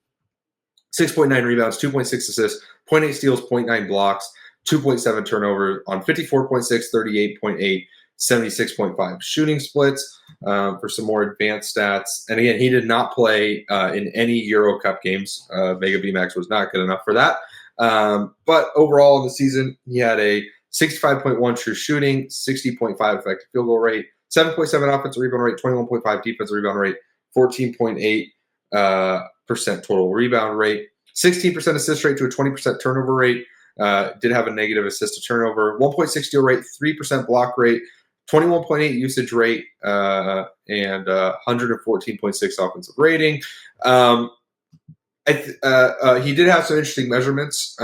6.9 rebounds, 2.6 assists, 0.8 steals, 0.9 blocks, 2.7 turnovers on 54.6, 38.8, 76.5 shooting splits. For some more advanced stats. And again, he did not play in any Euro Cup games. Mega BMax was not good enough for that. But overall in the season, he had a 65.1 true shooting, 60.5 effective field goal rate, 7.7 offensive rebound rate, 21.5 defensive rebound rate, 14.8% total rebound rate, 16% assist rate to a 20% turnover rate. Did have a negative assist to turnover. 1.6 steal rate, 3% block rate, 21.8 usage rate, and 114.6 offensive rating. He did have some interesting measurements.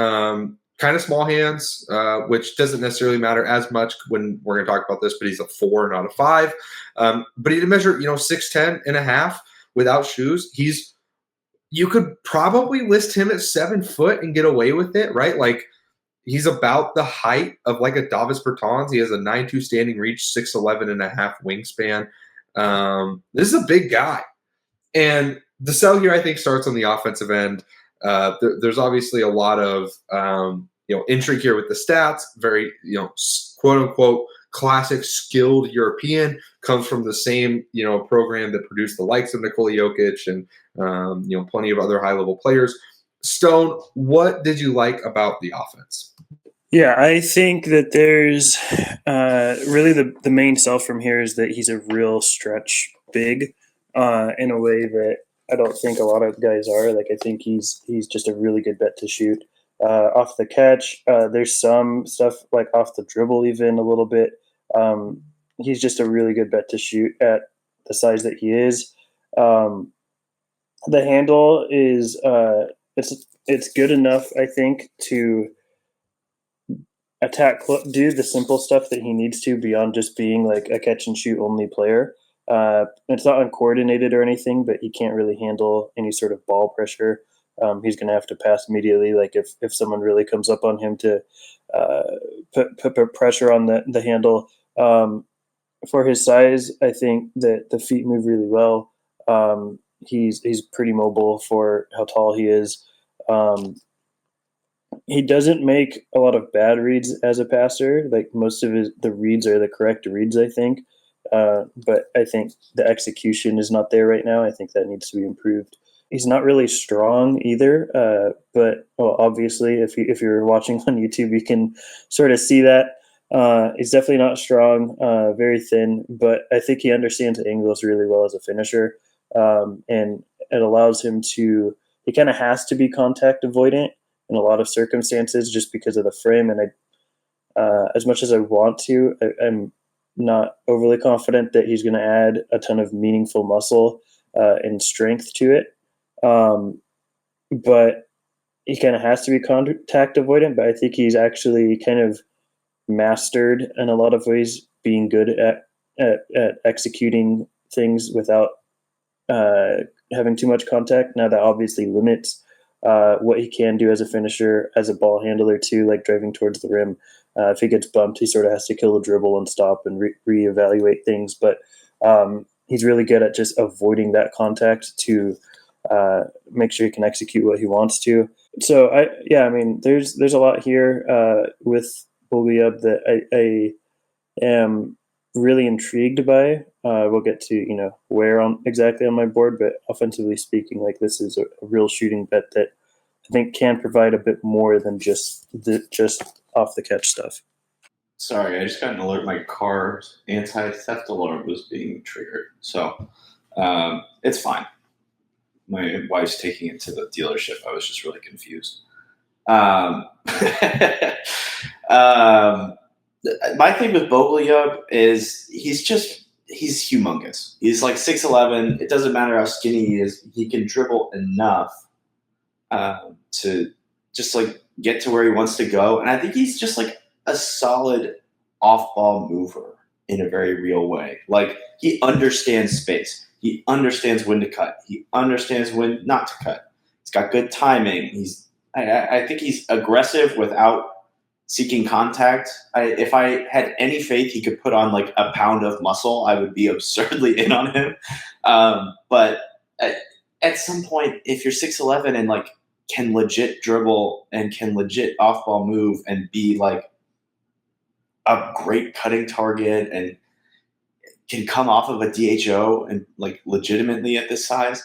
Kind of small hands, which doesn't necessarily matter as much when we're going to talk about this, but he's a 4, not a 5. But he did measure, 6'10" and a half without shoes. You could probably list him at 7 foot and get away with it, right? Like, he's about the height of like a Davis Bertans. He has a 9'2" standing reach, 6'11" and a half wingspan. This is a big guy. And the sell here, I think, starts on the offensive end. There's obviously a lot of intrigue here with the stats. Very quote unquote classic skilled European, comes from the same program that produced the likes of Nikola Jokic and plenty of other high level players. Stone, what did you like about the offense? Yeah, I think that there's really the main sell from here is that he's a real stretch big in a way that I don't think a lot of guys are. Like, I think he's just a really good bet to shoot off the catch. There's some stuff like off the dribble even a little bit. He's just a really good bet to shoot at the size that he is. The handle is it's good enough, I think, to do the simple stuff that he needs to beyond just being like a catch and shoot only player. It's not uncoordinated or anything, but he can't really handle any sort of ball pressure. He's going to have to pass immediately. Like if someone really comes up on him to put pressure on the handle. For his size, I think that the feet move really well. He's pretty mobile for how tall he is. He doesn't make a lot of bad reads as a passer. Like, most of the reads are the correct reads, I think. But I think the execution is not there right now. I think that needs to be improved. He's not really strong either. But obviously, if you're watching on YouTube, you can sort of see that. He's definitely not strong, very thin, but I think he understands angles really well as a finisher. And it allows him to, he kind of has to be contact avoidant in a lot of circumstances just because of the frame. And as much as I want to, I'm not overly confident that he's going to add a ton of meaningful muscle and strength to it. But he kind of has to be contact avoidant, but I think he's actually kind of mastered in a lot of ways being good at executing things without having too much contact. Now, that obviously limits what he can do as a finisher, as a ball handler too, like driving towards the rim. If he gets bumped, he sort of has to kill the dribble and stop and reevaluate things. But he's really good at just avoiding that contact to make sure he can execute what he wants to. So there's a lot here with Bogoljub that I am really intrigued by. We'll get to where on exactly on my board, but offensively speaking, like, this is a real shooting bet that I think can provide a bit more than just off the catch stuff. Sorry, I just got an alert. My car's anti-theft alarm was being triggered, so it's fine. My wife's taking it to the dealership. I was just really confused. My thing with Bogoljub is he's humongous. He's like 6'11". It doesn't matter how skinny he is. He can dribble enough to just like get to where he wants to go. And I think he's just like a solid off-ball mover in a very real way. Like, he understands space. He understands when to cut. He understands when not to cut. He's got good timing. I think he's aggressive without seeking contact. If I had any faith he could put on like a pound of muscle, I would be absurdly in on him. But at some point, if you're 6'11" and like can legit dribble and can legit off-ball move and be like a great cutting target and can come off of a DHO and like legitimately at this size,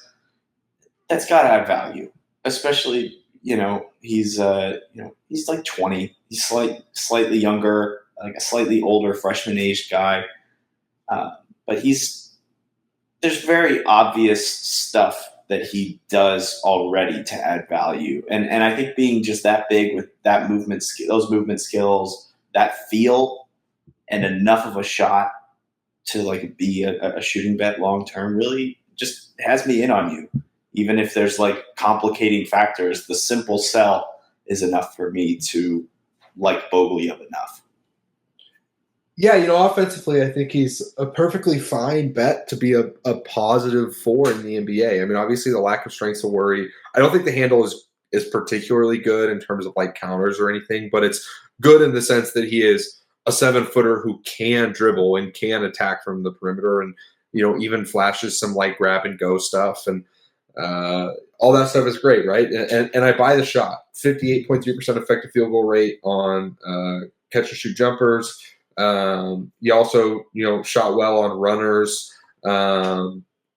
that's got to have value. Especially, he's like 20. He's slightly younger, like a slightly older freshman-aged guy. But there's very obvious stuff that he does already to add value. And I think being just that big with that those movement skills, that feel, and enough of a shot to like be a shooting bet long term really just has me in on you. Even if there's like complicating factors, the simple sell is enough for me to like Bogoljub enough. Yeah, offensively, I think he's a perfectly fine bet to be a positive 4 in the NBA. I mean, obviously the lack of strength's a worry. I don't think the handle is particularly good in terms of like counters or anything, but it's good in the sense that he is a 7-footer who can dribble and can attack from the perimeter, and even flashes some like grab and go stuff, and all that stuff is great, right? And I buy the shot. 58.3% effective field goal rate on catch and shoot jumpers. He also, shot well on runners.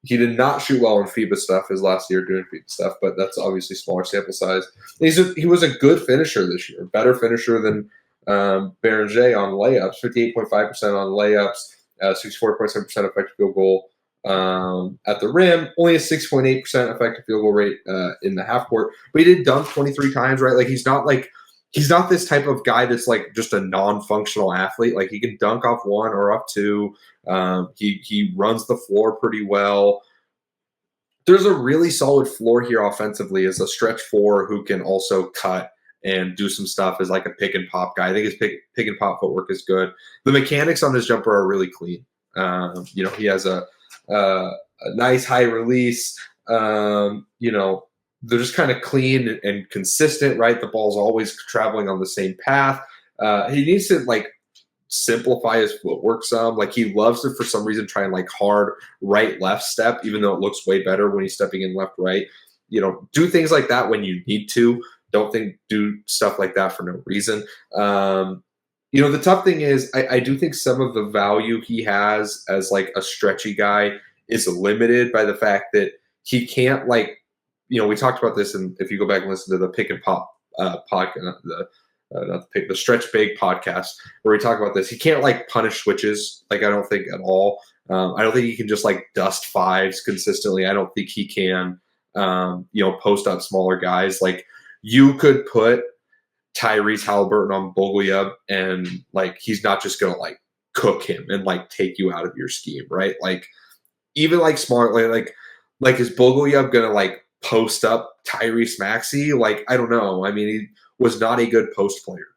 He did not shoot well on FIBA stuff his last year doing FIBA stuff, but that's obviously smaller sample size. He was a good finisher this year, better finisher than Beringer on layups, 58.5% on layups, 64.7% effective field goal at the rim, only a 6.8% effective field goal rate in the half court. But he did dunk 23 times, right? Like he's not this type of guy that's like just a non-functional athlete. Like he can dunk off 1 or up 2. He runs the floor pretty well. There's a really solid floor here offensively as a stretch 4 who can also cut and do some stuff as like a pick and pop guy. I think his pick and pop footwork is good. The mechanics on his jumper are really clean. He has a nice high release. They're just kind of clean and consistent, right? The ball's always traveling on the same path. He needs to like simplify his footwork some. Like he loves to, for some reason, try and like hard right left step, even though it looks way better when he's stepping in left right. Do things like that when you need to. Don't do stuff like that for no reason. The tough thing is I do think some of the value he has as like a stretchy guy is limited by the fact that he can't like, we talked about this, and if you go back and listen to the pick and pop podcast, the stretch big podcast where we talk about this, he can't like punish switches. Like I don't think at all. I don't think he can just like dust 5s consistently. I don't think he can, post up smaller guys. Like you could put Tyrese Halliburton on Bogoljub and like he's not just gonna like cook him and like take you out of your scheme, right? Like even like smartly, like is Bogoljub gonna like post up Tyrese Maxey? Like I don't know. I mean, he was not a good post player.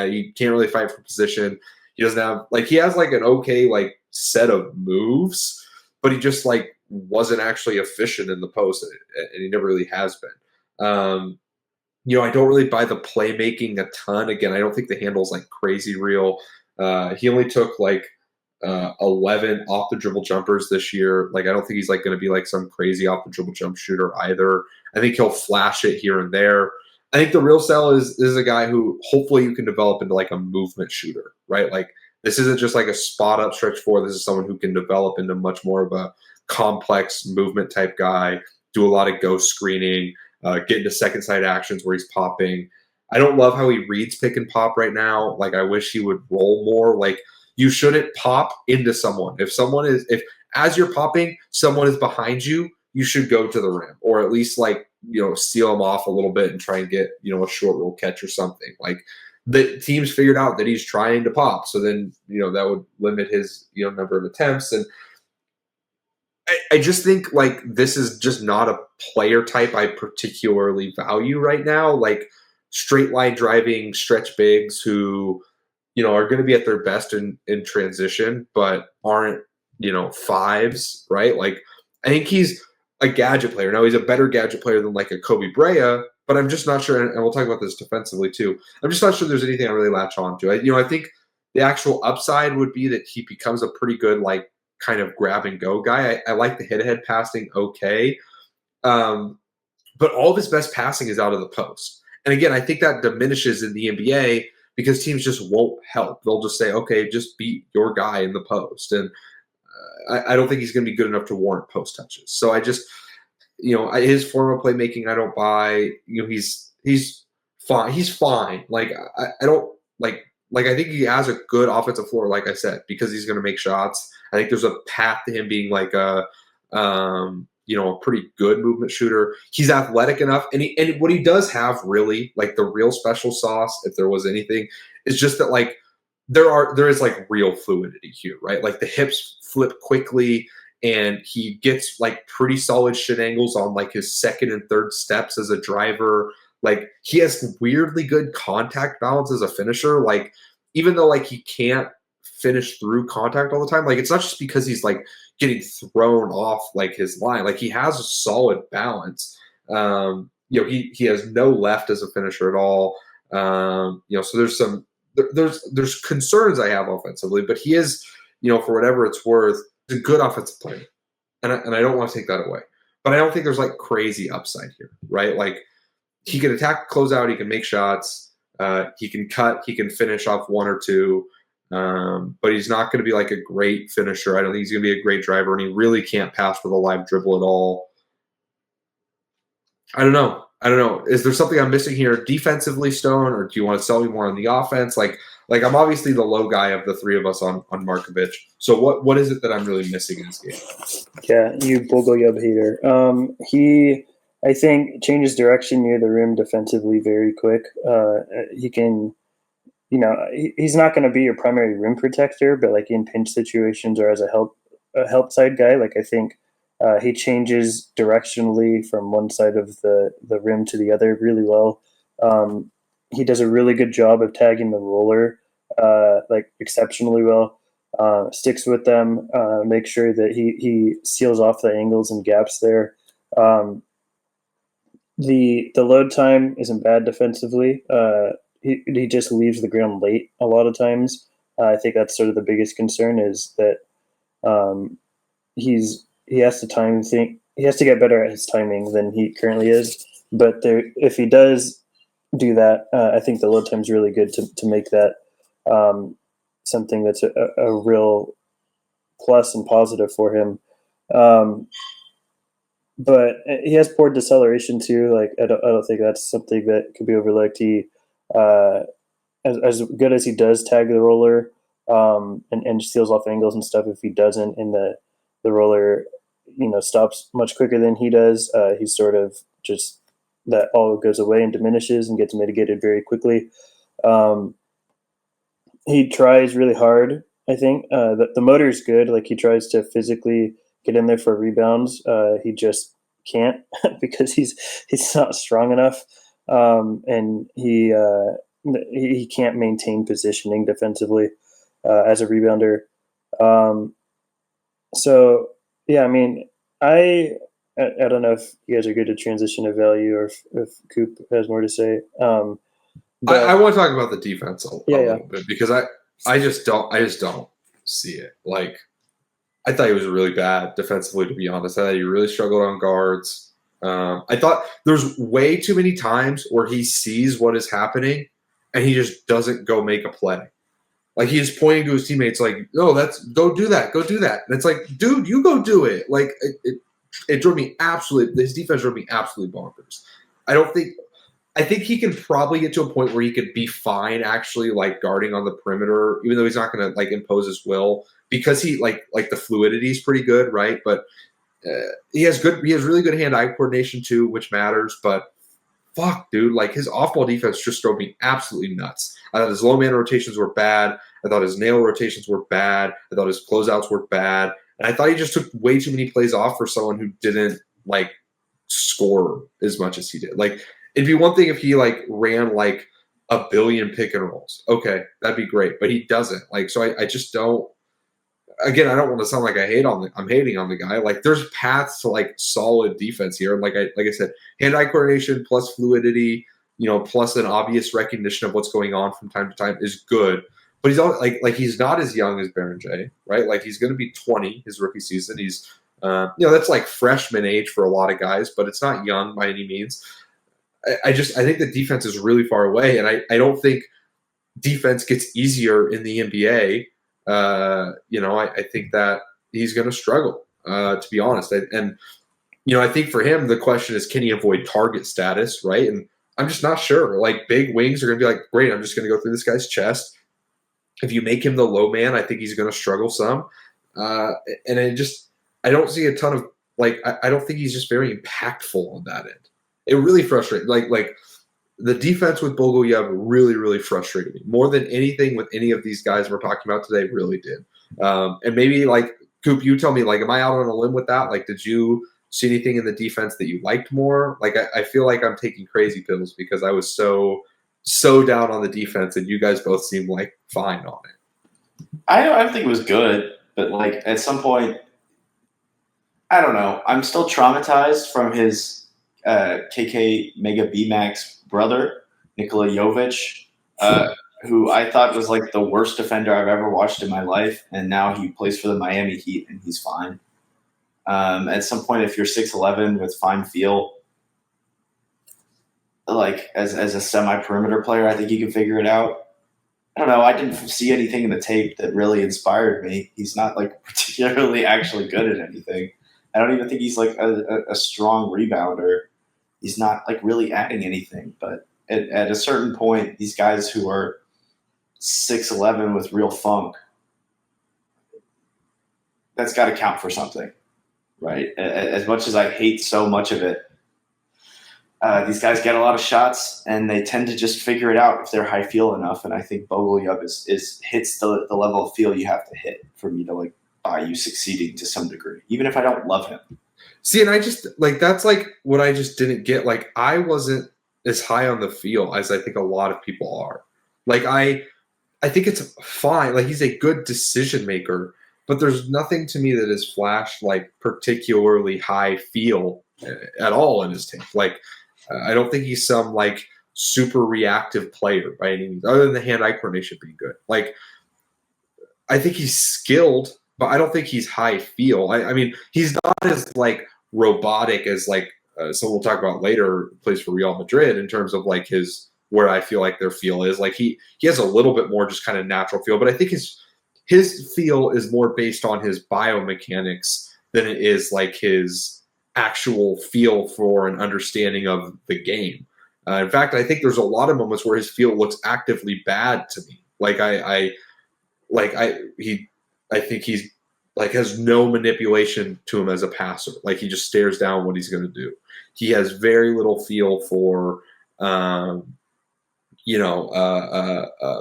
He can't really fight for position. He doesn't have like he has like an okay like set of moves, but he just like wasn't actually efficient in the post, and he never really has been. I don't really buy the playmaking a ton. Again, I don't think the handle's like crazy real. He only took like 11 off the dribble jumpers this year. Like I don't think he's like going to be like some crazy off the dribble jump shooter either. I think he'll flash it here and there. I think the real sell is a guy who hopefully you can develop into like a movement shooter, right? Like this isn't just like a spot up stretch 4. This is someone who can develop into much more of a complex movement type guy, do a lot of ghost screening, get into second side actions where he's popping. I don't love how he reads pick and pop right now. Like I wish he would roll more. Like you shouldn't pop into someone. If as you're popping, someone is behind you, you should go to the rim or at least like, seal him off a little bit and try and get, a short roll catch or something. Like the team's figured out that he's trying to pop. So then, that would limit his, number of attempts. And I just think like this is just not a player type I particularly value right now. Like straight line driving stretch bigs who, are going to be at their best in transition, but aren't, 5s, right? Like I think he's a gadget player. Now he's a better gadget player than like a Kobe Brea, but I'm just not sure. And we'll talk about this defensively too. I'm just not sure there's anything I really latch on to. I think the actual upside would be that he becomes a pretty good, like, kind of grab and go guy. I like the hit ahead passing. Okay. But all of his best passing is out of the post. And again, I think that diminishes in the NBA because teams just won't help. They'll just say, okay, just beat your guy in the post. And I don't think he's going to be good enough to warrant post touches. So I just, his form of playmaking, I don't buy. He's fine. He's fine. Like I don't like I think he has a good offensive floor, like I said, because he's going to make shots. I think there's a path to him being like a a pretty good movement shooter. He's athletic enough, and what he does have really, like the real special sauce, if there was anything, is just that like there is like real fluidity here, right? Like the hips flip quickly, and he gets like pretty solid shin angles on like his second and third steps as a driver. Like he has weirdly good contact balance as a finisher. Like even though like he can't finish through contact all the time, like it's not just because he's like getting thrown off like his line. Like he has a solid balance. He has no left as a finisher at all. So there's concerns I have offensively, but he is, for whatever it's worth, a good offensive player. And I don't want to take that away. But I don't think there's like crazy upside here, right? Like he can attack, close out, he can make shots, he can cut, he can finish off one or two. But he's not going to be like a great finisher. I don't think he's going to be a great driver, and he really can't pass with a live dribble at all. I don't know. Is there something I'm missing here defensively, Stone, or do you want to sell me more on the offense? Like I'm obviously the low guy of the three of us on Markovic. So what is it that I'm really missing in this game? Yeah, you Bogoljub hater. He, I think, changes direction near the rim defensively very quick. He can, he's not going to be your primary rim protector, but like in pinch situations or as a help side guy, like I think he changes directionally from one side of the rim to the other really well. He does a really good job of tagging the roller, like exceptionally well. Sticks with them, make sure that he seals off the angles and gaps there. The load time isn't bad defensively. He just leaves the ground late a lot of times. I think that's sort of the biggest concern is that he has to get better at his timing than he currently is. But if he does do that, I think the load time is really good to make that something that's a real plus and positive for him. But he has poor deceleration too. Like I don't think that's something that could be overlooked. He as good as he does tag the roller and steals off angles and stuff, if he doesn't, and the roller stops much quicker than he does, he's sort of just that all goes away and diminishes and gets mitigated very quickly. He tries really hard. I think the motor is good. Like he tries to physically get in there for rebounds. He just can't because he's not strong enough, and he can't maintain positioning defensively as a rebounder. So yeah, I mean, I don't know if you guys are good at transition of value or if Coop has more to say. But I want to talk about the defense a little bit because I just don't see it. Like I thought he was really bad defensively, to be honest. I thought he really struggled on guards. I thought there's way too many times where he sees what is happening and he just doesn't go make a play. Like he's pointing to his teammates like, no, go do that. And it's like, dude, you go do it. Like it drove me his defense drove me absolutely bonkers. I think he can probably get to a point where he could be fine actually like guarding on the perimeter, even though he's not going to like impose his will because he like the fluidity is pretty good, right? But he has really good hand-eye coordination too, which matters. But fuck, dude, like his off-ball defense just drove me absolutely nuts. I thought his low man rotations were bad. I thought his nail rotations were bad. I thought his closeouts were bad. And I thought he just took way too many plays off for someone who didn't like score as much as he did. Like it'd be one thing if he like ran like a billion pick and rolls. Okay, that'd be great. But he doesn't. Like, so I just don't. Again, I don't want to sound like I'm hating on the guy. Like, there's paths to like solid defense here. Like I said, hand-eye coordination plus fluidity, plus an obvious recognition of what's going on from time to time is good. But he's like he's not as young as Beringer, right? Like he's going to be 20 his rookie season. He's that's like freshman age for a lot of guys, but it's not young by any means. I think the defense is really far away, and I don't think defense gets easier in the NBA. I think that he's going to struggle, to be honest. And I think for him, the question is, can he avoid target status, right? And I'm just not sure. Like, big wings are going to be like, great, I'm just going to go through this guy's chest. If you make him the low man, I think he's going to struggle some. And I don't see a ton of I don't think he's just very impactful on that end. It really frustrated. Like the defense with Bogoljub really, really frustrated me more than anything with any of these guys we're talking about today. Really did. And maybe like Coop, you tell me, like, am I out on a limb with that? Like, did you see anything in the defense that you liked more? Like, I feel like I'm taking crazy pills because I was so down on the defense, and you guys both seem like fine on it. I don't think it was good, but like at some point, I don't know. I'm still traumatized from his KK Mega BMAX brother, Nikola Jovic, who I thought was like the worst defender I've ever watched in my life, and now he plays for the Miami Heat and he's fine. At some point, if you're 6'11" with fine feel, like as a semi-perimeter player, I think you can figure it out. I don't know. I didn't see anything in the tape that really inspired me. He's not like particularly actually good at anything. I don't even think he's like a strong rebounder. He's not like really adding anything. But at a certain point, these guys who are 6'11" with real funk, that's got to count for something, right? As much as I hate so much of it, these guys get a lot of shots, and they tend to just figure it out if they're high feel enough. And I think Bogoljub hits the level of feel you have to hit for me to like buy you succeeding to some degree, even if I don't love him. See, and I just like that's like what I just didn't get. Like I wasn't as high on the feel as I think a lot of people are. Like I think it's fine. Like he's a good decision maker, but there's nothing to me that has flashed like particularly high feel at all in his tape. Like I don't think he's some like super reactive player by any means, other than the hand-eye coordination being good. Like I think he's skilled, but I don't think he's high feel. I mean, he's not as like robotic as like someone we'll talk about later plays for Real Madrid in terms of like his where I feel like their feel is. Like he has a little bit more just kind of natural feel, but I think his feel is more based on his biomechanics than it is like his actual feel for an understanding of the game. In fact, I think there's a lot of moments where his feel looks actively bad to me. Like I think he's like has no manipulation to him as a passer. Like he just stares down what he's going to do. He has very little feel for,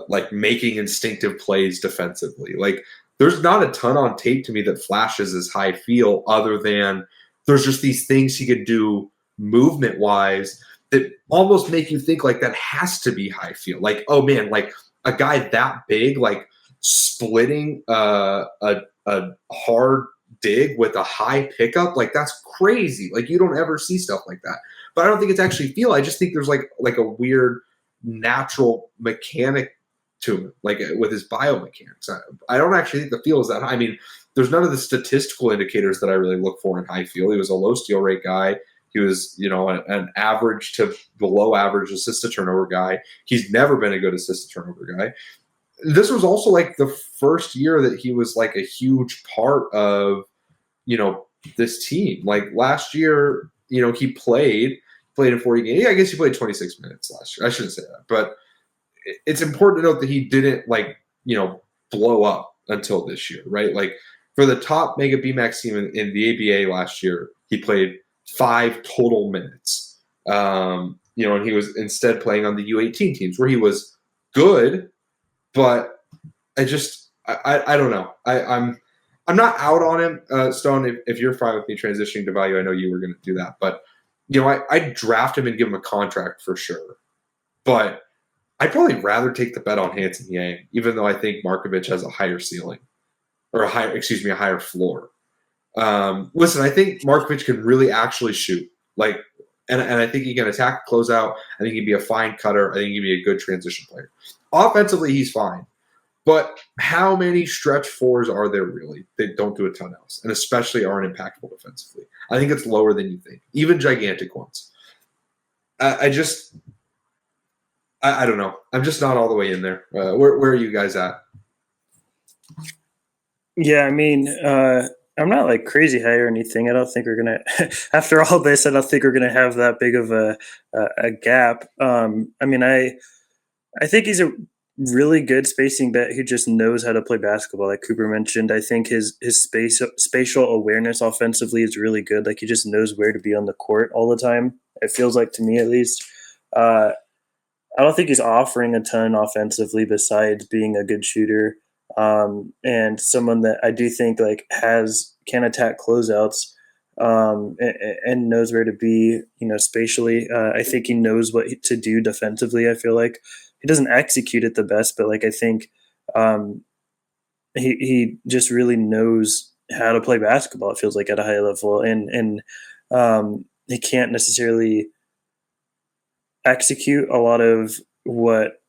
like making instinctive plays defensively. Like there's not a ton on tape to me that flashes as high feel other than there's just these things he could do movement wise that almost make you think like that has to be high feel. Like, oh man, like a guy that big, like splitting a hard dig with a high pickup, like that's crazy. Like you don't ever see stuff like that. But I don't think it's actually feel. I just think there's like a weird natural mechanic to him, like with his biomechanics. I don't actually think the feel is that high. I mean, there's none of the statistical indicators that I really look for in high feel. He was a low steal rate guy. He was, an average to below average assist to turnover guy. He's never been a good assist to turnover guy. This was also like the first year that he was like a huge part of, this team. Like last year, he played in 40 games. Yeah, I guess he played 26 minutes last year. I shouldn't say that, but it's important to note that he didn't blow up until this year, right? Like for the top Mega BMAX team in the ABA last year, he played 5 total minutes. And he was instead playing on the U18 teams where he was good, but I don't know. I'm not out on him, Stone. If you're fine with me transitioning to value, I know you were going to do that, but I'd draft him and give him a contract for sure. But I'd probably rather take the bet on Hanson Yang, even though I think Markovic has a higher ceiling or a higher floor. Listen, I think Markovic can really actually shoot. And I think he can attack, close out. I think he'd be a fine cutter. I think he'd be a good transition player. Offensively, he's fine. But how many stretch fours are there really that don't do a ton else, and especially aren't impactful defensively? I think it's lower than you think, even gigantic ones. I don't know. I'm just not all the way in there. Where are you guys at? Yeah, I mean, I'm not like crazy high or anything. I don't think we're gonna. After all this, I don't think we're gonna have that big of a gap. I mean, I think he's a really good spacing bet who just knows how to play basketball. Like Cooper mentioned, I think his spatial awareness offensively is really good. Like he just knows where to be on the court all the time. It feels like, to me at least. I don't think he's offering a ton offensively besides being a good shooter, and someone that I do think like can attack closeouts, and knows where to be, spatially. I think he knows what to do defensively. I feel like he doesn't execute it the best, but like I think um, he just really knows how to play basketball. It feels like at a high level, and he can't necessarily execute a lot of what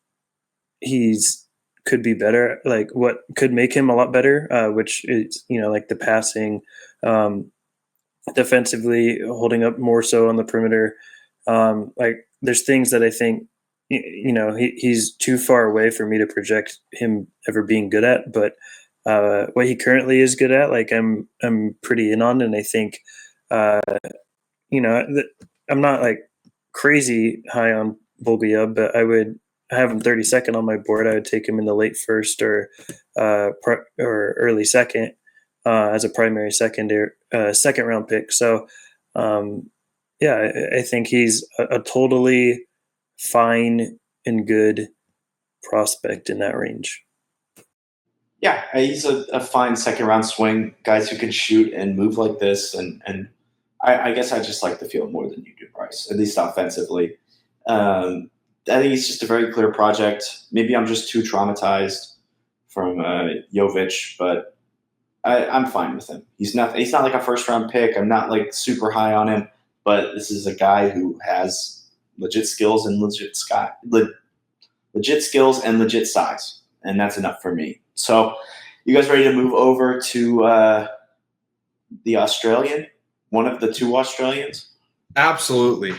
he's could be better, like what could make him a lot better, which is like the passing, defensively holding up more so on the perimeter. Like there's things that I think he's too far away for me to project him ever being good at, but what he currently is good at, like I'm pretty in on, and I think I'm not like crazy high on Bogoljub, but I have him 32nd on my board. I would take him in the late first or early second as a primary second round pick. So I think he's a totally fine and good prospect in that range. Yeah, he's a fine second round swing. Guys who can shoot and move like this, and I guess I just like the field more than you do, Bryce, at least offensively. I think he's just a very clear project. Maybe I'm just too traumatized from Jovic, but I'm fine with him. He's not like a first round pick. I'm not like super high on him, but this is a guy who has legit skills and legit skills and legit size, and that's enough for me. So, you guys ready to move over to the Australian? One of the two Australians? Absolutely.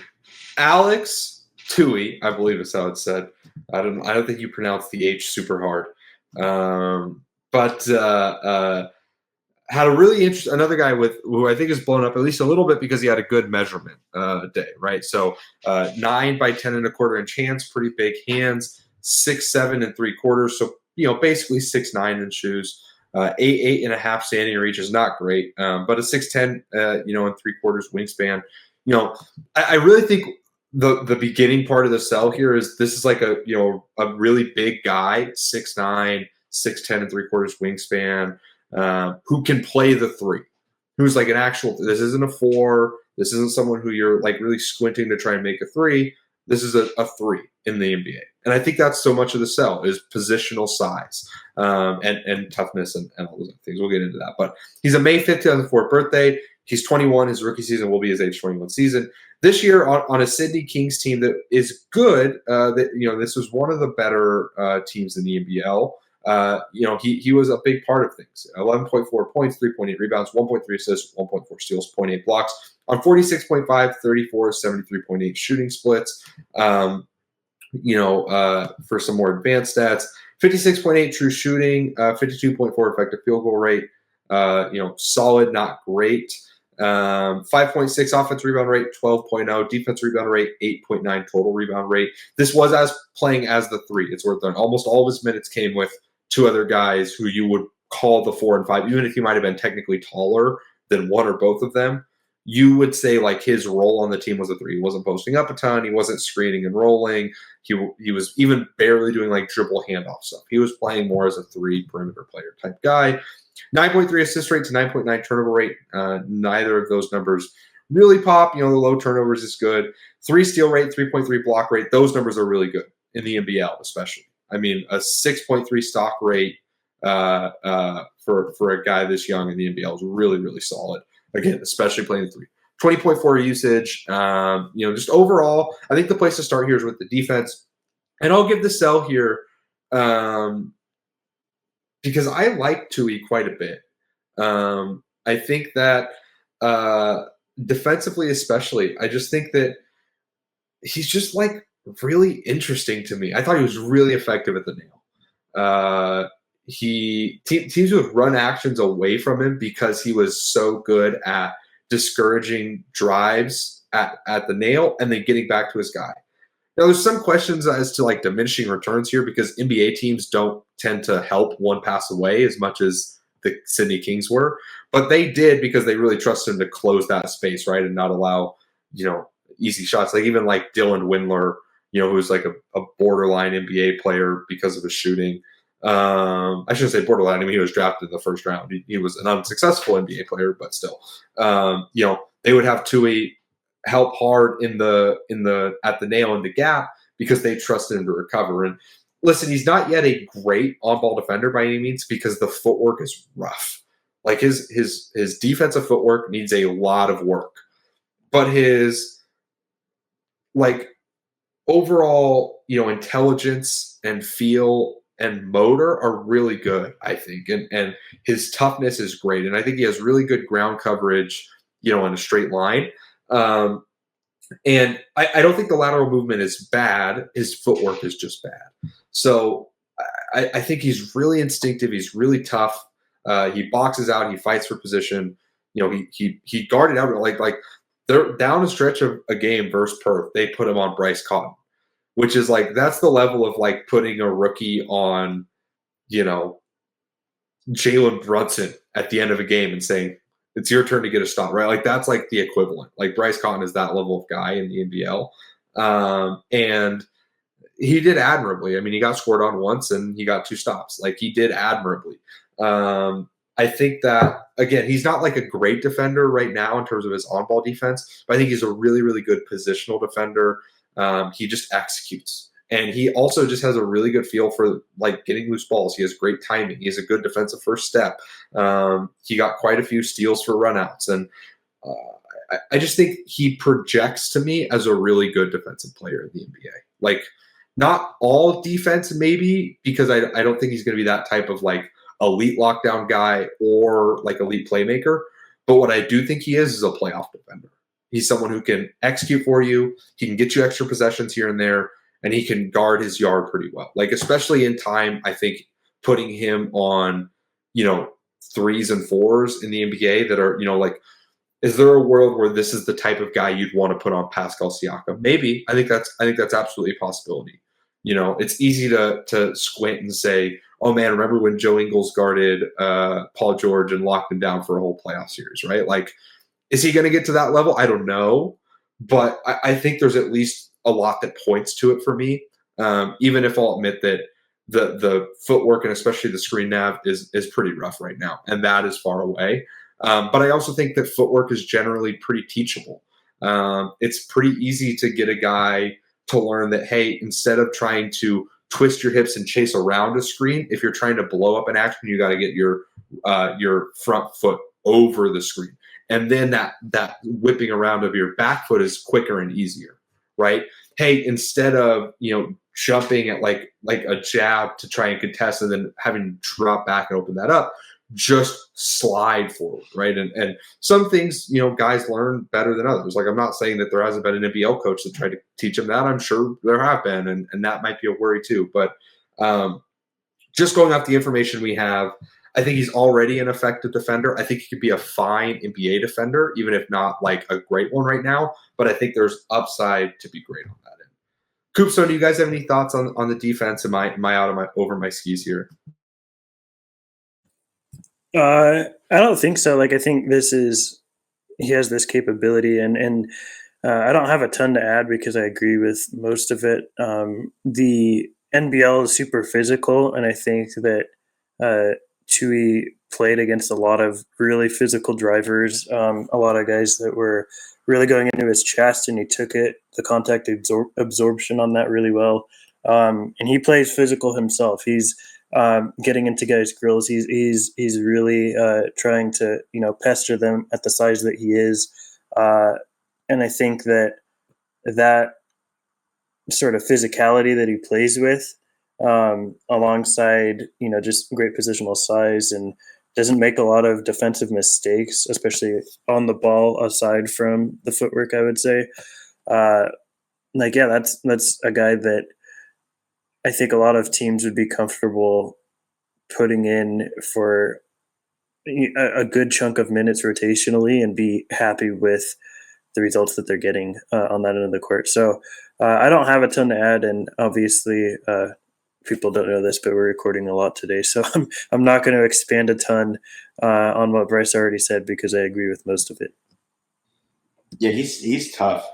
Alex Toohey, I believe is how it's said. I don't think you pronounce the H super hard. But had a really interesting, another guy who I think is blown up at least a little bit because he had a good measurement day, right? So 9 by 10 and a quarter inch hands, pretty big hands, 6'7" 3/4. So, basically 6'9" in shoes. 8.5 standing reach is not great, but a 6'10", and 3/4 wingspan. I really think the beginning part of the sell here is this is like a really big guy, 6'9", 6'10" and 3/4 wingspan, who can play the three, who's like an actual. This isn't a 4. This isn't someone who you're like really squinting to try and make a 3. This is a 3 in the NBA. And I think that's so much of the sell is positional size and toughness and all those things. We'll get into that. But he's a May 5th, 2004 birthday. He's 21. His rookie season will be his age 21 season. This year on a Sydney Kings team that is good, this was one of the better teams in the NBL. He was a big part of things. 11.4 points, 3.8 rebounds, 1.3 assists, 1.4 steals, 0.8 blocks on 46.5, 34, 73.8 shooting splits. For some more advanced stats, 56.8 true shooting, 52.4 effective field goal rate. Solid, not great. 5.6 offense rebound rate, 12.0 defense rebound rate, 8.9 total rebound rate. This was playing as the 3. It's worth noting. Almost all of his minutes came with 2 other guys who you would call the 4 and 5, even if he might have been technically taller than one or both of them. You would say like his role on the team was a 3. He wasn't posting up a ton. He wasn't screening and rolling. He was even barely doing like dribble handoff stuff. He was playing more as a 3 perimeter player type guy. 9.3 assist rate to 9.9 turnover rate. Neither of those numbers really pop. The low turnovers is good. 3 steal rate, 3.3 block rate. Those numbers are really good in the NBL, especially. I mean, a 6.3 stock rate for a guy this young in the NBL is really, really solid. Again, especially playing the 3. 20.4 usage. Just overall, I think the place to start here is with the defense. And I'll give the sell here because I like Toohey quite a bit. I think that defensively especially, I just think that he's just like really interesting to me. I thought he was really effective at the nail. Teams would run actions away from him because he was so good at discouraging drives at the nail and then getting back to his guy. Now, there's some questions as to like diminishing returns here because NBA teams don't tend to help one pass away as much as the Sydney Kings were, but they did because they really trusted him to close that space, right, and not allow, easy shots. Like even like Dylan Windler, who's like a borderline NBA player because of his shooting. I shouldn't say borderline. I mean, he was drafted in the first round. He was an unsuccessful NBA player, but still, they would have Toohey help hard at the nail in the gap because they trusted him to recover. And listen, he's not yet a great on-ball defender by any means because the footwork is rough. Like his defensive footwork needs a lot of work, but his like overall, intelligence and feel and motor are really good, I think. And his toughness is great. And I think he has really good ground coverage, in a straight line. And I don't think the lateral movement is bad. His footwork is just bad. So I think he's really instinctive. He's really tough. He boxes out. He fights for position. He guarded out like they're down a stretch of a game versus Perth. They put him on Bryce Cotton, which is like that's the level of like putting a rookie on, Jalen Brunson at the end of a game and saying, it's your turn to get a stop, right? Like that's like the equivalent. Like Bryce Cotton is that level of guy in the NBL. And he did admirably. I mean, he got scored on once and he got 2 stops. Like he did admirably. I think that, again, he's not like a great defender right now in terms of his on-ball defense, but I think he's a really, really good positional defender. He just executes. And he also just has a really good feel for like getting loose balls. He has great timing. He has a good defensive first step. He got quite a few steals for runouts. And I just think he projects to me as a really good defensive player in the NBA. Like not all defense maybe, because I don't think he's going to be that type of like elite lockdown guy or like elite playmaker. But what I do think he is a playoff defender. He's someone who can execute for you. He can get you extra possessions here and there. And he can guard his yard pretty well. Like, especially in time, I think putting him on, 3s and 4s in the NBA that are, like, is there a world where this is the type of guy you'd want to put on Pascal Siakam? Maybe. I think that's absolutely a possibility. It's easy to squint and say, oh man, remember when Joe Ingles guarded Paul George and locked him down for a whole playoff series, right? Like, is he going to get to that level? I don't know. But I think there's at least a lot that points to it for me, even if I'll admit that the footwork and especially the screen nav is pretty rough right now, and that is far away. But I also think that footwork is generally pretty teachable. It's pretty easy to get a guy to learn that, hey, instead of trying to twist your hips and chase around a screen, if you're trying to blow up an action, you got to get your front foot over the screen. And then that whipping around of your back foot is quicker and easier. Right? Hey, instead of, jumping at like a jab to try and contest and then having to drop back and open that up, just slide forward, right? And some things, guys learn better than others. Like I'm not saying that there hasn't been an NBL coach that tried to teach them that. I'm sure there have been, and that might be a worry too. But just going off the information we have, I think he's already an effective defender. I think he could be a fine NBA defender, even if not like a great one right now. But I think there's upside to be great on that end. Coopso, do you guys have any thoughts on the defense? Am I over my skis here? I don't think so. Like I think he has this capability, and I don't have a ton to add because I agree with most of it. The NBL is super physical, and I think that Toohey played against a lot of really physical drivers, a lot of guys that were really going into his chest, and he took the contact absorption on that really well. And he plays physical himself. He's getting into guys' grills. He's really trying to pester them at the size that he is, and I think that sort of physicality that he plays with, alongside just great positional size, and doesn't make a lot of defensive mistakes, especially on the ball aside from the footwork, I would say. That's a guy that I think a lot of teams would be comfortable putting in for a good chunk of minutes rotationally and be happy with the results that they're getting on that end of the court. So I don't have a ton to add, and obviously, people don't know this, but we're recording a lot today, so I'm not going to expand a ton on what Bryce already said because I agree with most of it. Yeah, he's tough.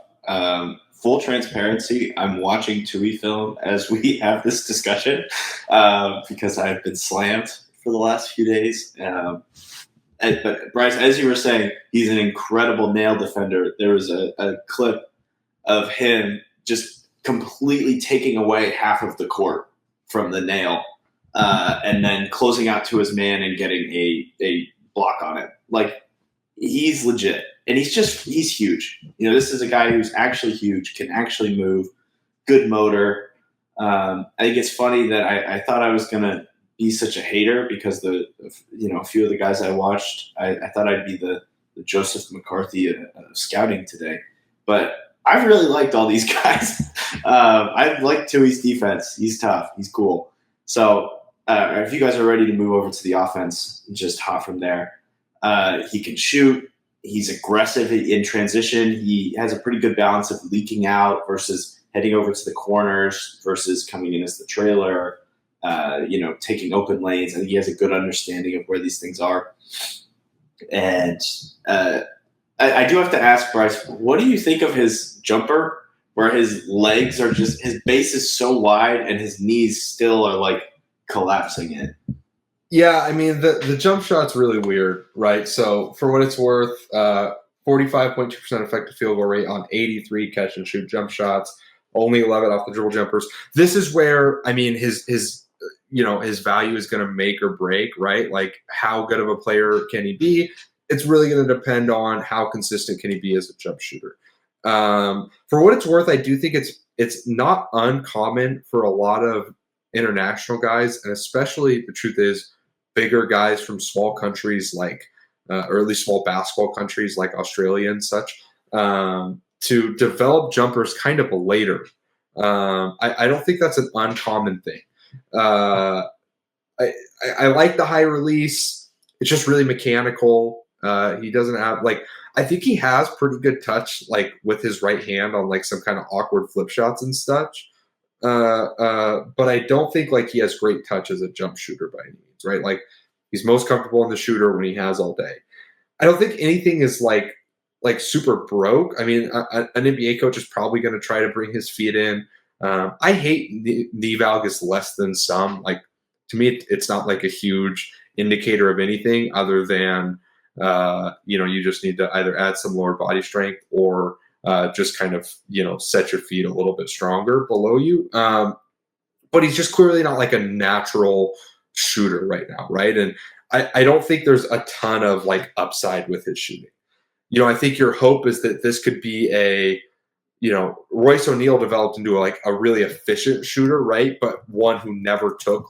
Full transparency, I'm watching Toohey film as we have this discussion because I've been slammed for the last few days. But Bryce, as you were saying, he's an incredible nail defender. There was a clip of him just completely taking away half of the court from the nail and then closing out to his man and getting a block on it. Like, he's legit. And he's huge. You know, this is a guy who's actually huge, can actually move, good motor. I think it's funny that I thought I was going to be such a hater because a few of the guys I watched, I thought I'd be the Joseph McCarthy of scouting today. But I've really liked all these guys. I like Toohey's defense. He's tough. He's cool. So if you guys are ready to move over to the offense, just hop from there. He can shoot. He's aggressive in transition. He has a pretty good balance of leaking out versus heading over to the corners versus coming in as the trailer, taking open lanes. I think he has a good understanding of where these things are. And I do have to ask, Bryce, what do you think of his jumper where his legs are just – his base is so wide and his knees still are like collapsing in? Yeah, I mean, the jump shot's really weird, right? So for what it's worth, 45.2% effective field goal rate on 83 catch and shoot jump shots, only 11 off the dribble jumpers. This is where, I mean, his value is going to make or break, right? Like, how good of a player can he be? It's really going to depend on how consistent can he be as a jump shooter. For what it's worth, I do think it's not uncommon for a lot of international guys, and especially, the truth is, bigger guys from small countries like, or at least small basketball countries like Australia and such, to develop jumpers kind of later. I don't think that's an uncommon thing. I like the high release. It's just really mechanical. He doesn't have I think he has pretty good touch with his right hand on some kind of awkward flip shots and such. But I don't think he has great touch as a jump shooter by any means, right? He's most comfortable in the shooter when he has all day. I don't think anything is super broke. I mean, an NBA coach is probably going to try to bring his feet in. I hate knee valgus less than some. To me, it's not a huge indicator of anything other than you just need to either add some lower body strength or just kind of, set your feet a little bit stronger below you. But he's just clearly not a natural shooter right now, right? And I don't think there's a ton of upside with his shooting. I think your hope is that this could be Royce O'Neal developed into a really efficient shooter, right? But one who never took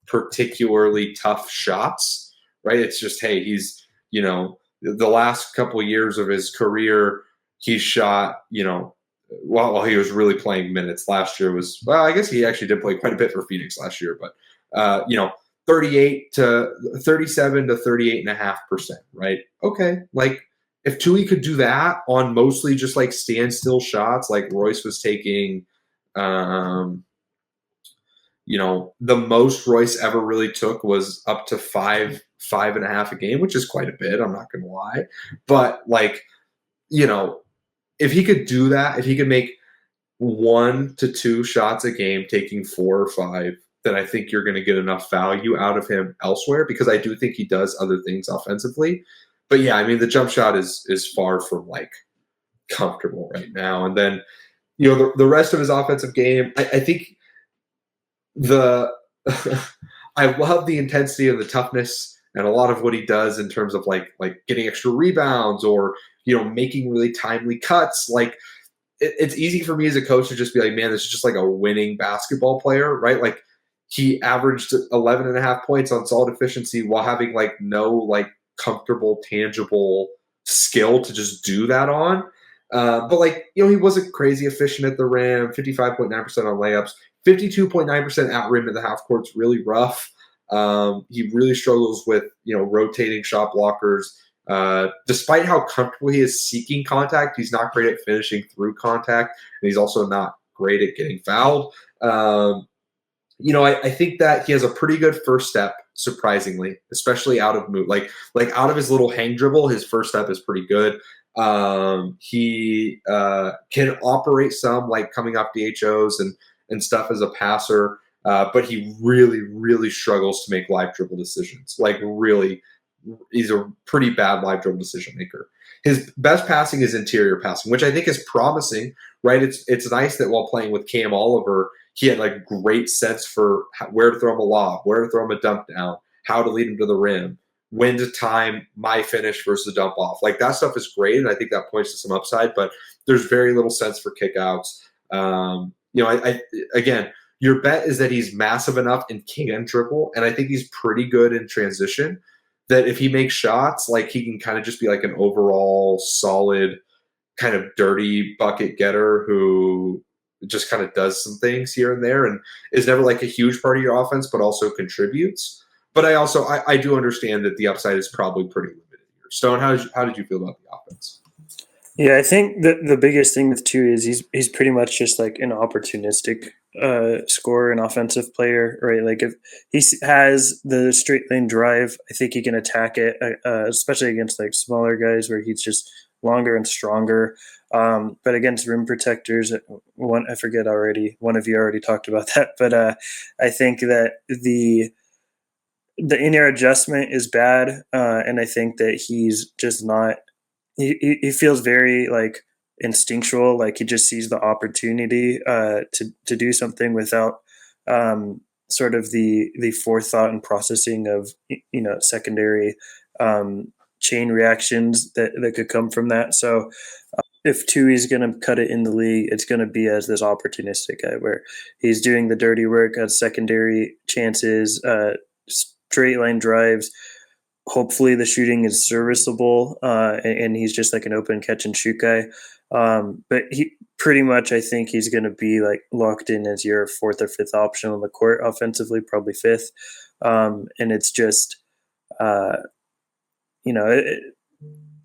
particularly tough shots, right? It's just, hey, he's, the last couple of years of his career, he shot, while he was really playing minutes. Last year was, well, I guess he actually did play quite a bit for Phoenix last year, but 37 to 38.5%, right? Okay. If Toohey could do that on mostly just standstill shots, Royce was taking, the most Royce ever really took was up to 5.5 a game, which is quite a bit. I'm not going to lie, but if he could do that, if he could make 1 to 2 shots a game, taking 4 or 5, then I think you're going to get enough value out of him elsewhere, because I do think he does other things offensively. But yeah, I mean, the jump shot is far from comfortable right now. And then, the rest of his offensive game, I think I love the intensity and the toughness and a lot of what he does in terms of getting extra rebounds or, making really timely cuts. It's easy for me as a coach to just be man, this is just a winning basketball player, right? He averaged 11.5 points on solid efficiency while having no comfortable, tangible skill to just do that on. But he wasn't crazy efficient at the rim, 55.9% on layups, 52.9% at rim at the half court's really rough. He really struggles with, rotating shot blockers. Despite how comfortable he is seeking contact, he's not great at finishing through contact, and he's also not great at getting fouled. I think that he has a pretty good first step, surprisingly, especially out of move. Like out of his little hang dribble, his first step is pretty good. He can operate some like coming off DHOs and stuff as a passer, but he really, really struggles to make live dribble decisions. Like really, he's a pretty bad live dribble decision maker. His best passing is interior passing, which I think is promising, right? It's nice that while playing with Cam Oliver, he had like great sense for where to throw him a lob, where to throw him a dump down, how to lead him to the rim, when to time my finish versus dump off. Like that stuff is great, and I think that points to some upside. But there's very little sense for kickouts. Again, your bet is that he's massive enough and can dribble, and I think he's pretty good in transition. That if he makes shots, like he can kind of just be like an overall solid, kind of dirty bucket getter who just kind of does some things here and there and is never like a huge part of your offense, but also contributes. But I do understand that the upside is probably pretty limited here. Stone, how did you feel about the offense? Yeah, I think the biggest thing with Toohey is he's pretty much just like an opportunistic scorer and offensive player, right? Like if he has the straight lane drive, I think he can attack it, especially against like smaller guys where he's just longer and stronger. But against rim protectors, I forget already. One of you already talked about that, but I think that the in-air adjustment is bad, and I think that he's just not. He feels very like instinctual, like he just sees the opportunity to do something without sort of the forethought and processing of secondary chain reactions that could come from that. So if Toohey's going to cut it in the league, it's going to be as this opportunistic guy where he's doing the dirty work on secondary chances, straight line drives. Hopefully the shooting is serviceable, and he's just like an open catch and shoot guy. But he pretty much, I think he's going to be like locked in as your fourth or fifth option on the court offensively, probably fifth. And it's just,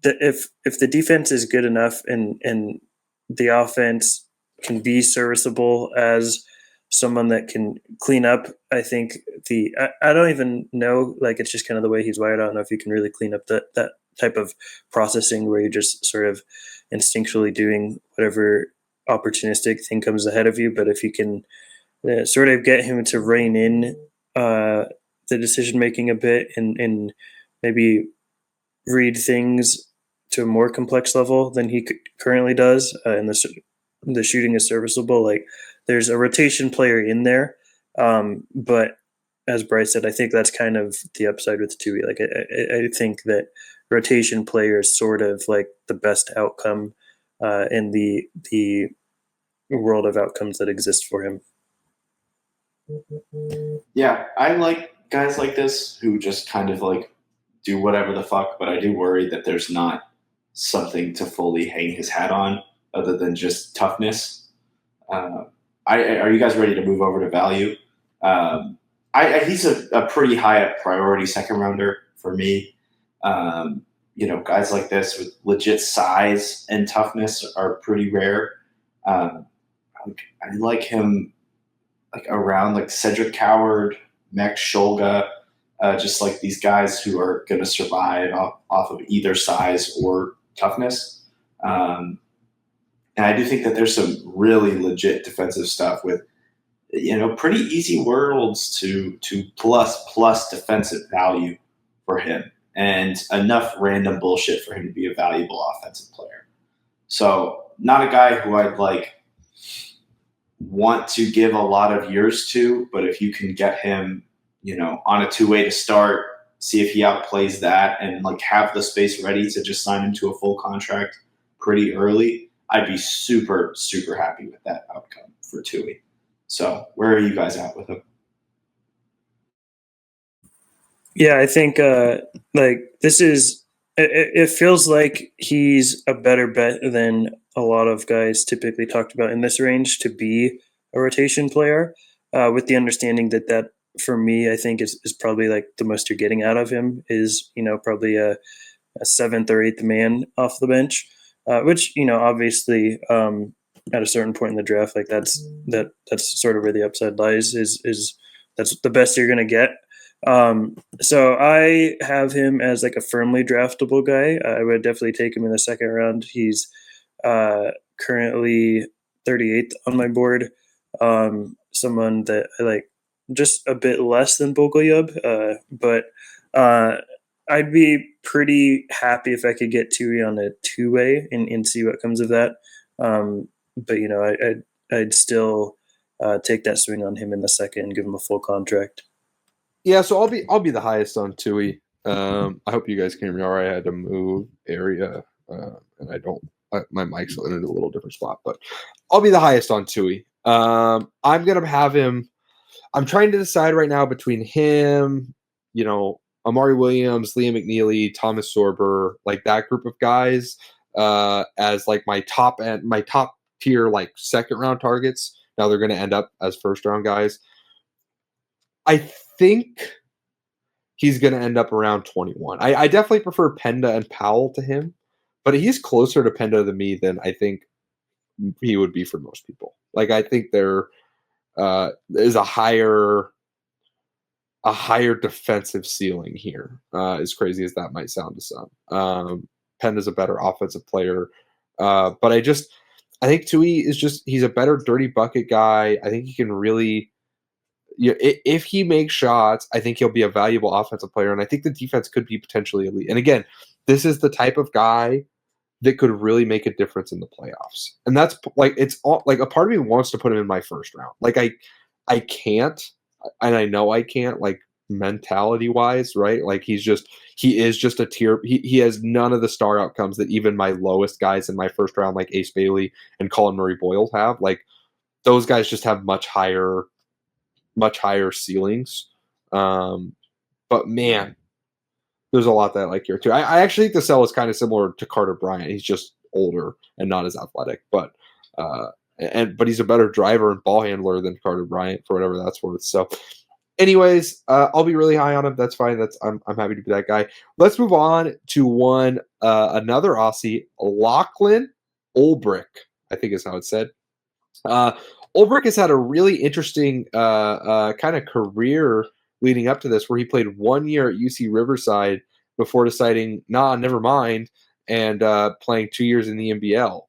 if the defense is good enough and the offense can be serviceable as someone that can clean up, I think I don't even know, like it's just kind of the way he's wired. I don't know if you can really clean up that type of processing where you're just sort of instinctually doing whatever opportunistic thing comes ahead of you. But if you can sort of get him to rein in the decision making a bit and maybe read things to a more complex level than he currently does, and the shooting is serviceable, like there's a rotation player in there. But as Bryce said, I think that's kind of the upside with Toohey. Like I think that rotation player is sort of like the best outcome in the world of outcomes that exist for him. Yeah, I like guys like this who just kind of like do whatever the fuck, but I do worry that there's not something to fully hang his hat on other than just toughness. Are you guys ready to move over to value? He's a pretty high up priority second rounder for me. Guys like this with legit size and toughness are pretty rare. I like him like around like Cedric Coward, Max Shulga, just like these guys who are going to survive off of either size or toughness. And I do think that there's some really legit defensive stuff with, pretty easy worlds to plus defensive value for him and enough random bullshit for him to be a valuable offensive player. So not a guy who I'd like want to give a lot of years to, but if you can get him, on a two-way to start, see if he outplays that and like have the space ready to just sign him to a full contract pretty early, I'd be super, super happy with that outcome for Toohey. So where are you guys at with him? Yeah, I think this is it feels like he's a better bet than a lot of guys typically talked about in this range to be a rotation player, with the understanding that for me, I think is probably like the most you're getting out of him is, probably a a seventh or eighth man off the bench, which obviously at a certain point in the draft, like that's sort of where the upside lies. Is that's the best you're gonna get. So I have him as like a firmly draftable guy. I would definitely take him in the second round. He's currently 38th on my board. Someone that I like just a bit less than Bogoljub, but I'd be pretty happy if I could get Toohey on a two-way and see what comes of that. But I'd still take that swing on him in the second and give him a full contract. Yeah, so I'll be the highest on Toohey. I hope you guys can hear me all right. I had to move area, and my mic's in a little different spot, but I'll be the highest on Toohey. I'm gonna have him. I'm trying to decide right now between him, Amari Williams, Liam McNeely, Thomas Sorber, like that group of guys, as like my top tier like second round targets. Now they're gonna end up as first round guys. I think he's going to end up around 21. I definitely prefer Penda and Powell to him, but he's closer to Penda than me than I think he would be for most people. Like I think there is a higher defensive ceiling here, as crazy as that might sound to some. Penda's a better offensive player, but I think Toohey he's a better dirty bucket guy. I think he can really. If he makes shots, I think he'll be a valuable offensive player, and I think the defense could be potentially elite. And again, this is the type of guy that could really make a difference in the playoffs. And that's like it's all like a part of me wants to put him in my first round. Like I can't, and I know I can't, like mentality wise, right? Like he is just a tier. He has none of the star outcomes that even my lowest guys in my first round, like Ace Bailey and Colin Murray Boyle, have. Like those guys just have much higher ceilings. But man, there's a lot that I like here too. I actually think the sell is kind of similar to Carter Bryant. He's just older and not as athletic, but he's a better driver and ball handler than Carter Bryant for whatever that's worth. So anyways, I'll be really high on him. That's fine. I'm happy to be that guy. Let's move on to another Aussie, Lachlan Olbrich, I think is how it's said. Olbrich has had a really interesting kind of career leading up to this, where he played 1 year at UC Riverside before deciding, never mind, and playing 2 years in the NBL.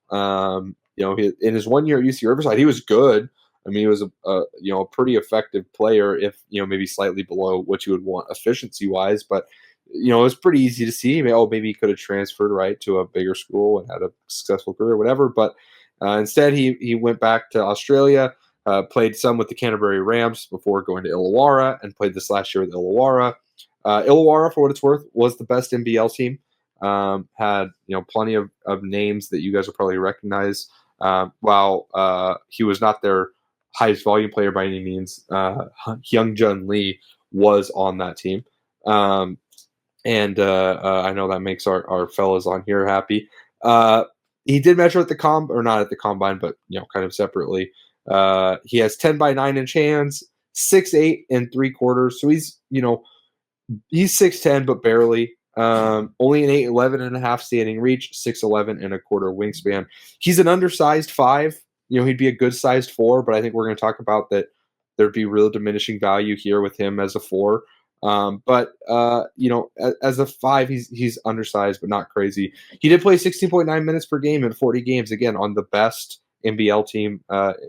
In his 1 year at UC Riverside, he was good. I mean, he was a pretty effective player, if maybe slightly below what you would want efficiency wise, but it was pretty easy to see. Maybe he could have transferred right to a bigger school and had a successful career, whatever, but. Instead, he went back to Australia, played some with the Canterbury Rams before going to Illawarra, and played this last year with Illawarra. Illawarra, for what it's worth, was the best NBL team. Had plenty of names that you guys will probably recognize. While he was not their highest volume player by any means, Hyung Jun Lee was on that team, and I know that makes our fellas on here happy. He did measure at not at the combine, but kind of separately. He has 10x9-inch hands, 6'8" and 3/4. So he's 6'10", but barely. Only an 8'11.5" standing reach, 6'11 and a quarter wingspan. He's an undersized 5. He'd be a good sized 4, but I think we're going to talk about that. There'd be real diminishing value here with him as a 4. But as a 5, he's undersized, but not crazy. He did play 16.9 minutes per game in 40 games, again, on the best NBL team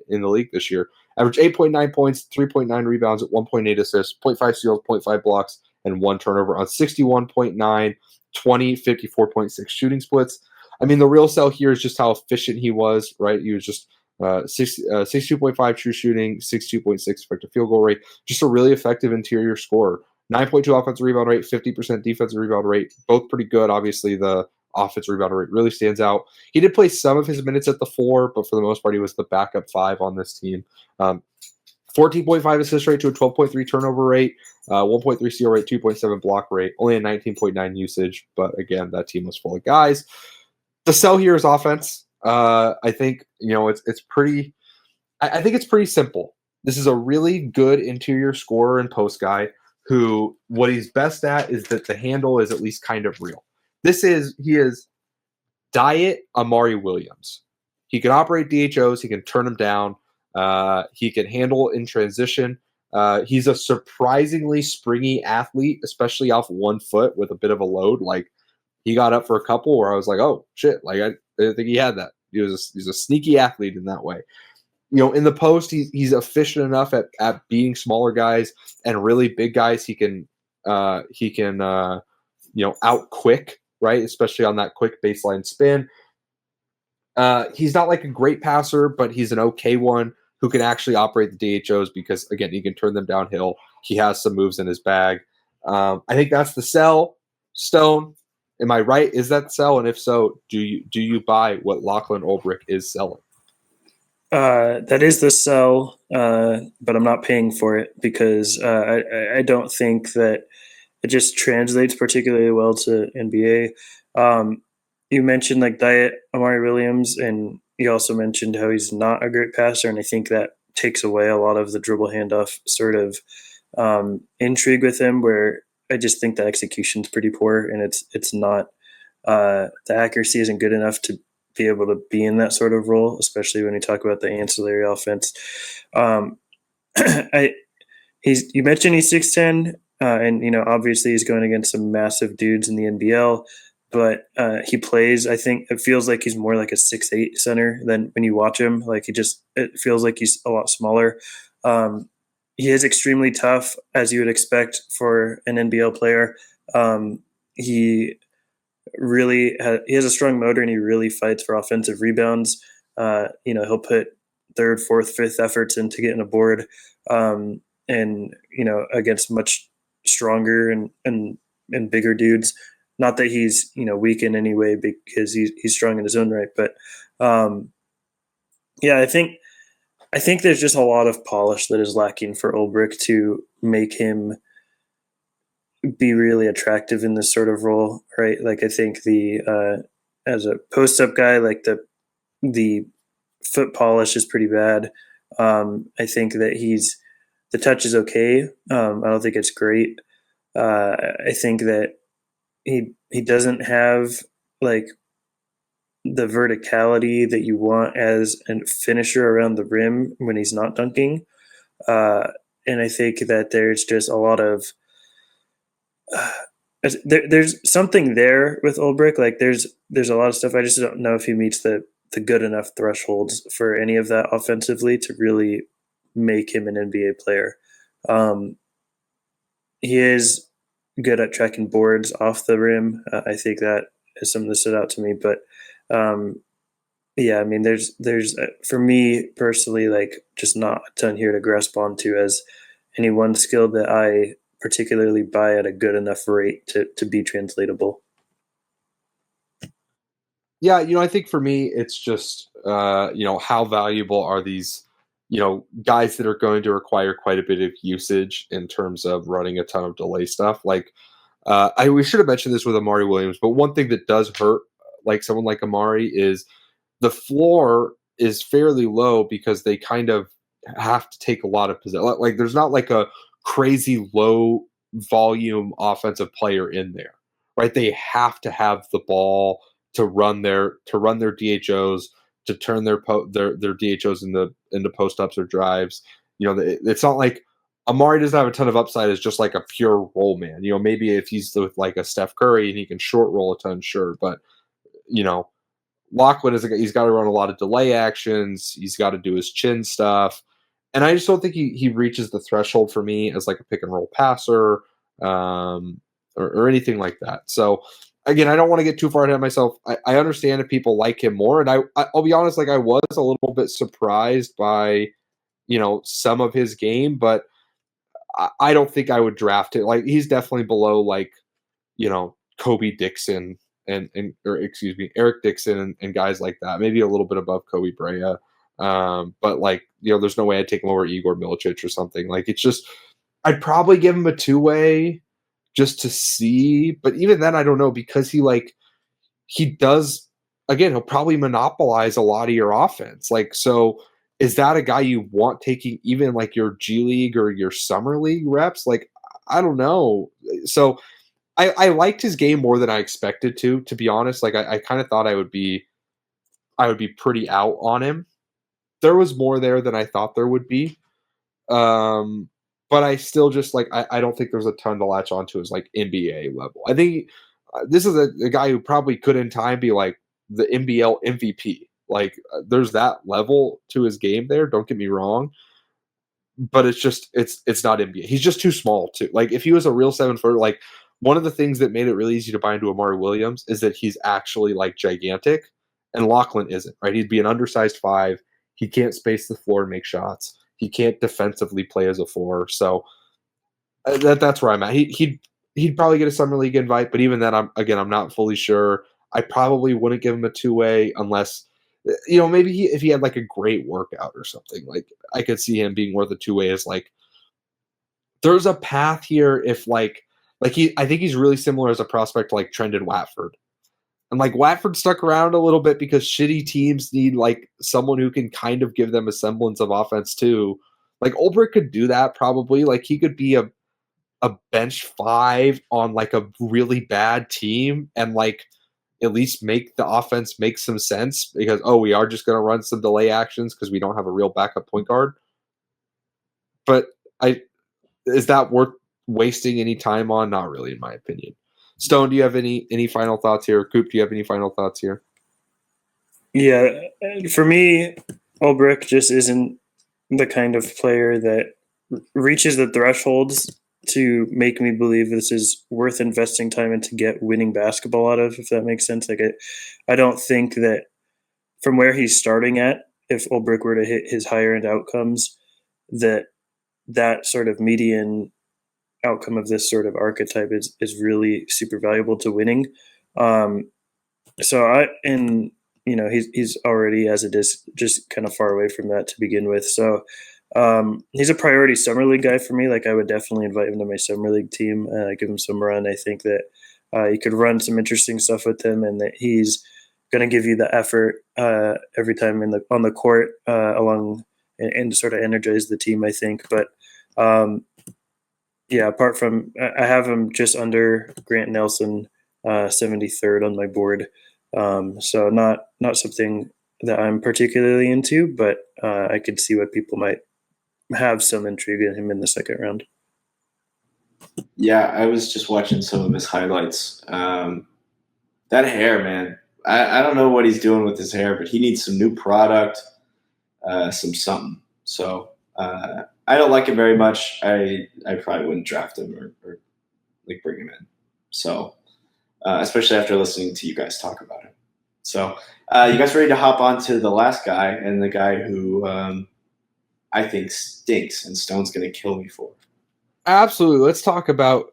in the league this year. Average 8.9 points, 3.9 rebounds, 1.8 assists, 0.5 steals, 0.5 blocks, and 1 turnover on 61.9, 20, 54.6 shooting splits. I mean, the real sell here is just how efficient he was, right? He was just 62.5 true shooting, 62.6 effective field goal rate, just a really effective interior scorer. 9.2 offensive rebound rate, 50% defensive rebound rate, both pretty good. Obviously, the offensive rebound rate really stands out. He did play some of his minutes at the 4, but for the most part, he was the backup 5 on this team. 14.5 assist rate to a 12.3 turnover rate, 1.3 steal rate, 2.7 block rate, only a 19.9 usage. But again, that team was full of guys. The sell here is offense. I think it's pretty. I think it's pretty simple. This is a really good interior scorer and post guy who what he's best at is that the handle is at least kind of real. he is diet Amari Williams. He can operate DHOs. He can turn them down. He can handle in transition. He's a surprisingly springy athlete, especially off one foot with a bit of a load. Like, he got up for a couple where I was like, oh shit! Like, I didn't think he had that. He's a sneaky athlete in that way. In the post, he's efficient enough at beating smaller guys and really big guys. He can out quick, right? Especially on that quick baseline spin. He's not like a great passer, but he's an okay one who can actually operate the DHOs because, again, he can turn them downhill. He has some moves in his bag. I think that's the sell. Stone, am I right? Is that the sell? And if so, do you buy what Lachlan Olbrich is selling? That is the sell, but I'm not paying for it because I don't think that it just translates particularly well to NBA. You mentioned like diet Amari Williams, and you also mentioned how he's not a great passer, and I think that takes away a lot of the dribble handoff sort of intrigue with him, where I just think the execution's pretty poor, and it's not the accuracy isn't good enough to be able to be in that sort of role, especially when you talk about the ancillary offense. You mentioned he's 6'10", and obviously he's going against some massive dudes in the NBL. But he plays, I think it feels like he's more like a 6'8" center than when you watch him. Like, it feels like he's a lot smaller. He is extremely tough, as you would expect for an NBL player. He has a strong motor, and he really fights for offensive rebounds. He'll put third, fourth, fifth efforts into getting a board, and against much stronger and bigger dudes. Not that he's weak in any way, because he's strong in his own right, but I think there's just a lot of polish that is lacking for Olbrich to make him be really attractive in this sort of role, right? Like, I think as a post up guy, like the foot polish is pretty bad. I think that the touch is okay. I don't think it's great. I think that he doesn't have like the verticality that you want as a finisher around the rim when he's not dunking. And I think that there's just a lot of there's something there with Olbrich. Like, there's a lot of stuff. I just don't know if he meets the good enough thresholds for any of that offensively to really make him an NBA player. He is good at tracking boards off the rim. I think that is something that stood out to me. But there's for me personally, like, just not a ton here to grasp onto as any one skill that I particularly buy at a good enough rate to be translatable. Yeah, I think for me, it's just, how valuable are these, guys that are going to require quite a bit of usage in terms of running a ton of delay stuff. Like, we should have mentioned this with Amari Williams, but one thing that does hurt, like someone like Amari, is the floor is fairly low because they kind of have to take a lot of possession. Like, there's not like a crazy low volume offensive player in there, right? They have to have the ball to run their DHOs, to turn their DHOs into post ups or drives. It's not like Amari doesn't have a ton of upside as just like a pure roll man. Maybe if he's with like a Steph Curry and he can short roll a ton, sure, but Lachlan he's got to run a lot of delay actions. He's got to do his chin stuff. And I just don't think he reaches the threshold for me as like a pick and roll passer or anything like that. So again, I don't want to get too far ahead of myself. I understand if people like him more. And I'll be honest, like, I was a little bit surprised by, some of his game, but I don't think I would draft it. Like, he's definitely below, like, Kobe Dixon Eric Dixon and guys like that. Maybe a little bit above Kobe Brea. But like, there's no way I'd take him over Igor Milicic or something. Like, it's just, I'd probably give him a two-way just to see. But even then, I don't know, because he does, again, he'll probably monopolize a lot of your offense. Like, so is that a guy you want taking even like your G League or your Summer League reps? Like, I don't know. So I liked his game more than I expected to be honest. Like I kind of thought I would be pretty out on him. There was more there than I thought there would be. But I still just like I don't think there's a ton to latch onto as like NBA level. I think this is a guy who probably could in time be like the NBL MVP. Like there's that level to his game there. Don't get me wrong, but it's just it's not NBA. He's just too small too. Like if he was a real 7-footer, like one of the things that made it really easy to buy into Amari Williams is that he's actually like gigantic, and Lachlan isn't. Right, he'd be an undersized 5. He can't space the floor and make shots. He can't defensively play as a 4. So that's where I'm at. He'd probably get a summer league invite, but even then, I'm not fully sure. I probably wouldn't give him a 2-way unless, maybe if he had like a great workout or something. Like I could see him being where the 2-way is. Like there's a path here if I think he's really similar as a prospect to like Trendon Watford. And like Watford stuck around a little bit because shitty teams need like someone who can kind of give them a semblance of offense too. Like Olbrich could do that probably. Like he could be a bench 5 on like a really bad team and like at least make the offense make some sense because we are just going to run some delay actions because we don't have a real backup point guard. But is that worth wasting any time on? Not really, in my opinion. Stone, do you have any final thoughts here? Coop, do you have any final thoughts here? Yeah, for me, Olbrich just isn't the kind of player that reaches the thresholds to make me believe this is worth investing time in to get winning basketball out of, if that makes sense. Like I don't think that from where he's starting at, if Olbrich were to hit his higher end outcomes, that sort of median outcome of this sort of archetype is really super valuable to winning. He's already as it is just kind of far away from that to begin with. So he's a priority summer league guy for me. Like I would definitely invite him to my summer league team, give him some run. I think that you could run some interesting stuff with him, and that he's going to give you the effort every time on the court along and sort of energize the team, I think. But apart from I have him just under Grant Nelson, 73rd on my board. So not something that I'm particularly into, but I could see what people might have some intrigue in him in the second round. Yeah, I was just watching some of his highlights. That hair, man. I don't know what he's doing with his hair, but he needs some new product, something. So I don't like him very much. I probably wouldn't draft him or like bring him in. So especially after listening to you guys talk about him. So you guys ready to hop on to the last guy and the guy who I think stinks and Stone's going to kill me for? Absolutely. Let's talk about.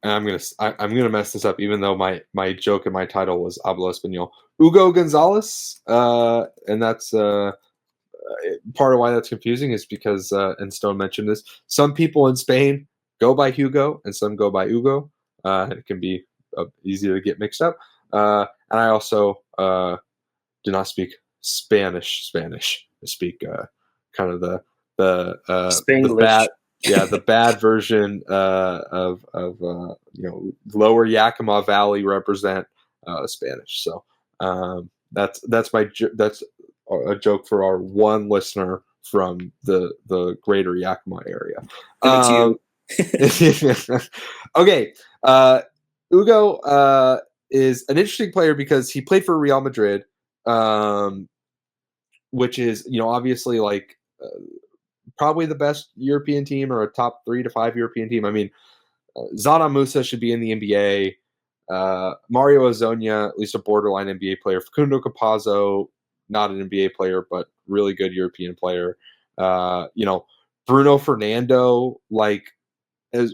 And I'm gonna mess this up, even though my joke in my title was Hablo Español. Hugo Gonzalez, and that's part of why that's confusing is because, and Stone mentioned this, some people in Spain go by Hugo and some go by Hugo. It can be easy to get mixed up. And I also do not speak Spanish. I speak kind of the bad, the bad version of Lower Yakima Valley represent Spanish. So that's a joke for our one listener from the greater Yakima area. Okay. Hugo is an interesting player because he played for Real Madrid, which is, obviously like probably the best European team or a top 3 to 5 European team. I mean, Zana Musa should be in the NBA. Mario Azonia, at least a borderline NBA player. Facundo Campazzo, not an NBA player, but really good European player. Bruno Fernando, like, has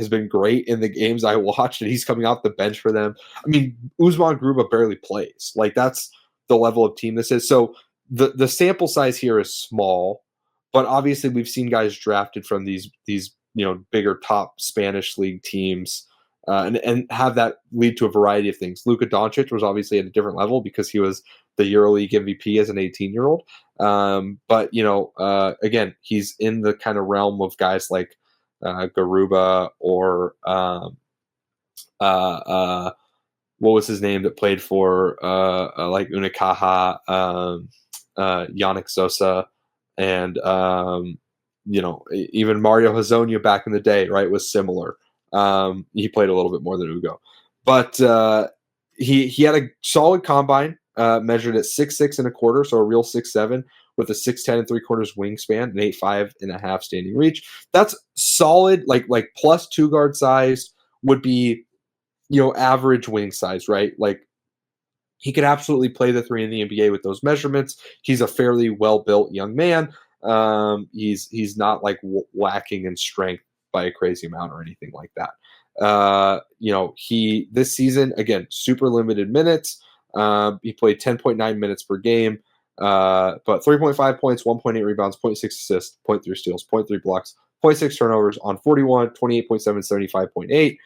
been great in the games I watched, and he's coming off the bench for them. I mean, Usman Gruba barely plays. Like, that's the level of team this is. So the sample size here is small, but obviously we've seen guys drafted from these bigger top Spanish league teams, and have that lead to a variety of things. Luka Doncic was obviously at a different level because he was the EuroLeague MVP as an 18-year-old. But again, he's in the kind of realm of guys like Garuba or what was his name that played for like Unicaja, Yannick Sosa, and even Mario Hezonja back in the day, right, was similar. He played a little bit more than Hugo, but he had a solid combine, measured at 6'6" and a quarter, so a real 6'7", with a 6'10" and 3/4 wingspan, an 8'5" and a half standing reach. That's solid, like plus 2 guard size would be, average wing size, right? Like, he could absolutely play the 3 in the NBA with those measurements. He's a fairly well-built young man. He's not like lacking in strength by a crazy amount or anything like that. He this season, again, super limited minutes. He played 10.9 minutes per game, but 3.5 points, 1.8 rebounds, 0.6 assists, 0.3 steals, 0.3 blocks, 0.6 turnovers on 41, 28.7, 75.8.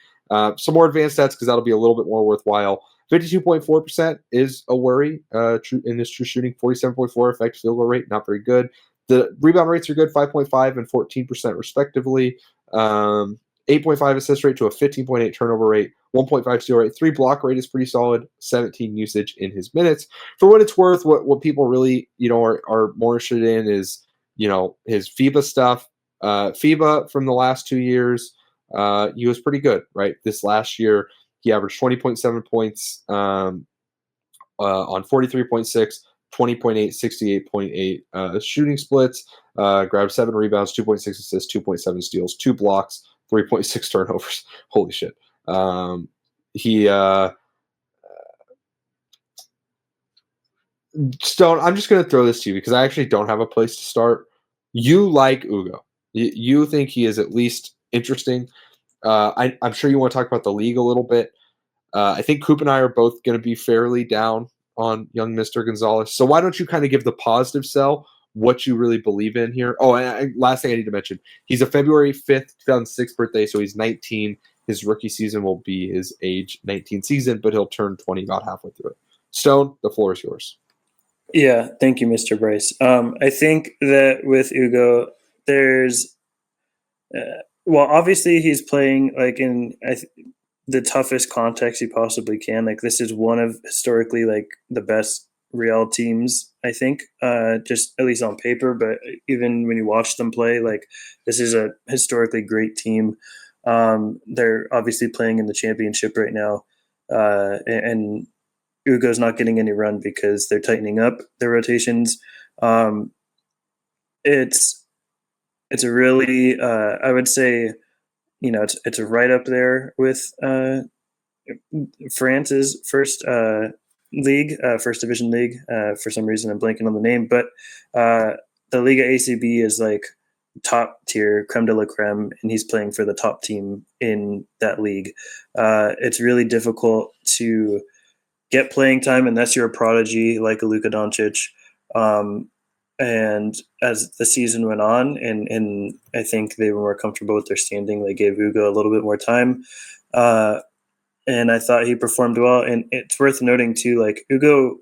Some more advanced stats because that'll be a little bit more worthwhile. 52.4% is a worry in his true shooting. 47.4 effective field goal rate, not very good. The rebound rates are good, 5.5 and 14% respectively. 8.5 assist rate to a 15.8 turnover rate, 1.5 steal rate, 3 block rate is pretty solid, 17 usage in his minutes. For what it's worth, what people really are more interested in is his FIBA stuff. FIBA from the last 2 years, he was pretty good, right? This last year, he averaged 20.7 points on 43.6, 20.8, 68.8 shooting splits, grabbed 7 rebounds, 2.6 assists, 2.7 steals, 2 blocks, 3.6 turnovers. Holy shit. Stone, I'm just going to throw this to you because I actually don't have a place to start. You like Hugo. You think he is at least interesting. I'm sure you want to talk about the league a little bit. I think Coop and I are both going to be fairly down on young Mr. Gonzalez. So why don't you kind of give the positive sell what you really believe in here? Oh, and last thing I need to mention, he's a February 5th, 2006 birthday, so he's 19. His rookie season will be his age 19 season, but he'll turn 20 about halfway through it. Stone, the floor is yours. Yeah, thank you, Mr. Bryce. I think that with Hugo, there's obviously he's playing like in the toughest context he possibly can. Like, this is one of historically like the best Real teams, I think, just at least on paper, but even when you watch them play, like, this is a historically great team. They're obviously playing in the championship right now, and Hugo's not getting any run because they're tightening up their rotations. It's a really, I would say, it's right up there with France's first league, first division league. For some reason, I'm blanking on the name, but the Liga ACB is like top tier, creme de la creme, and he's playing for the top team in that league. It's really difficult to get playing time unless you're a prodigy like a Luka Doncic. And as the season went on, and I think they were more comfortable with their standing, they gave Hugo a little bit more time. And I thought he performed well. And it's worth noting too, like, Hugo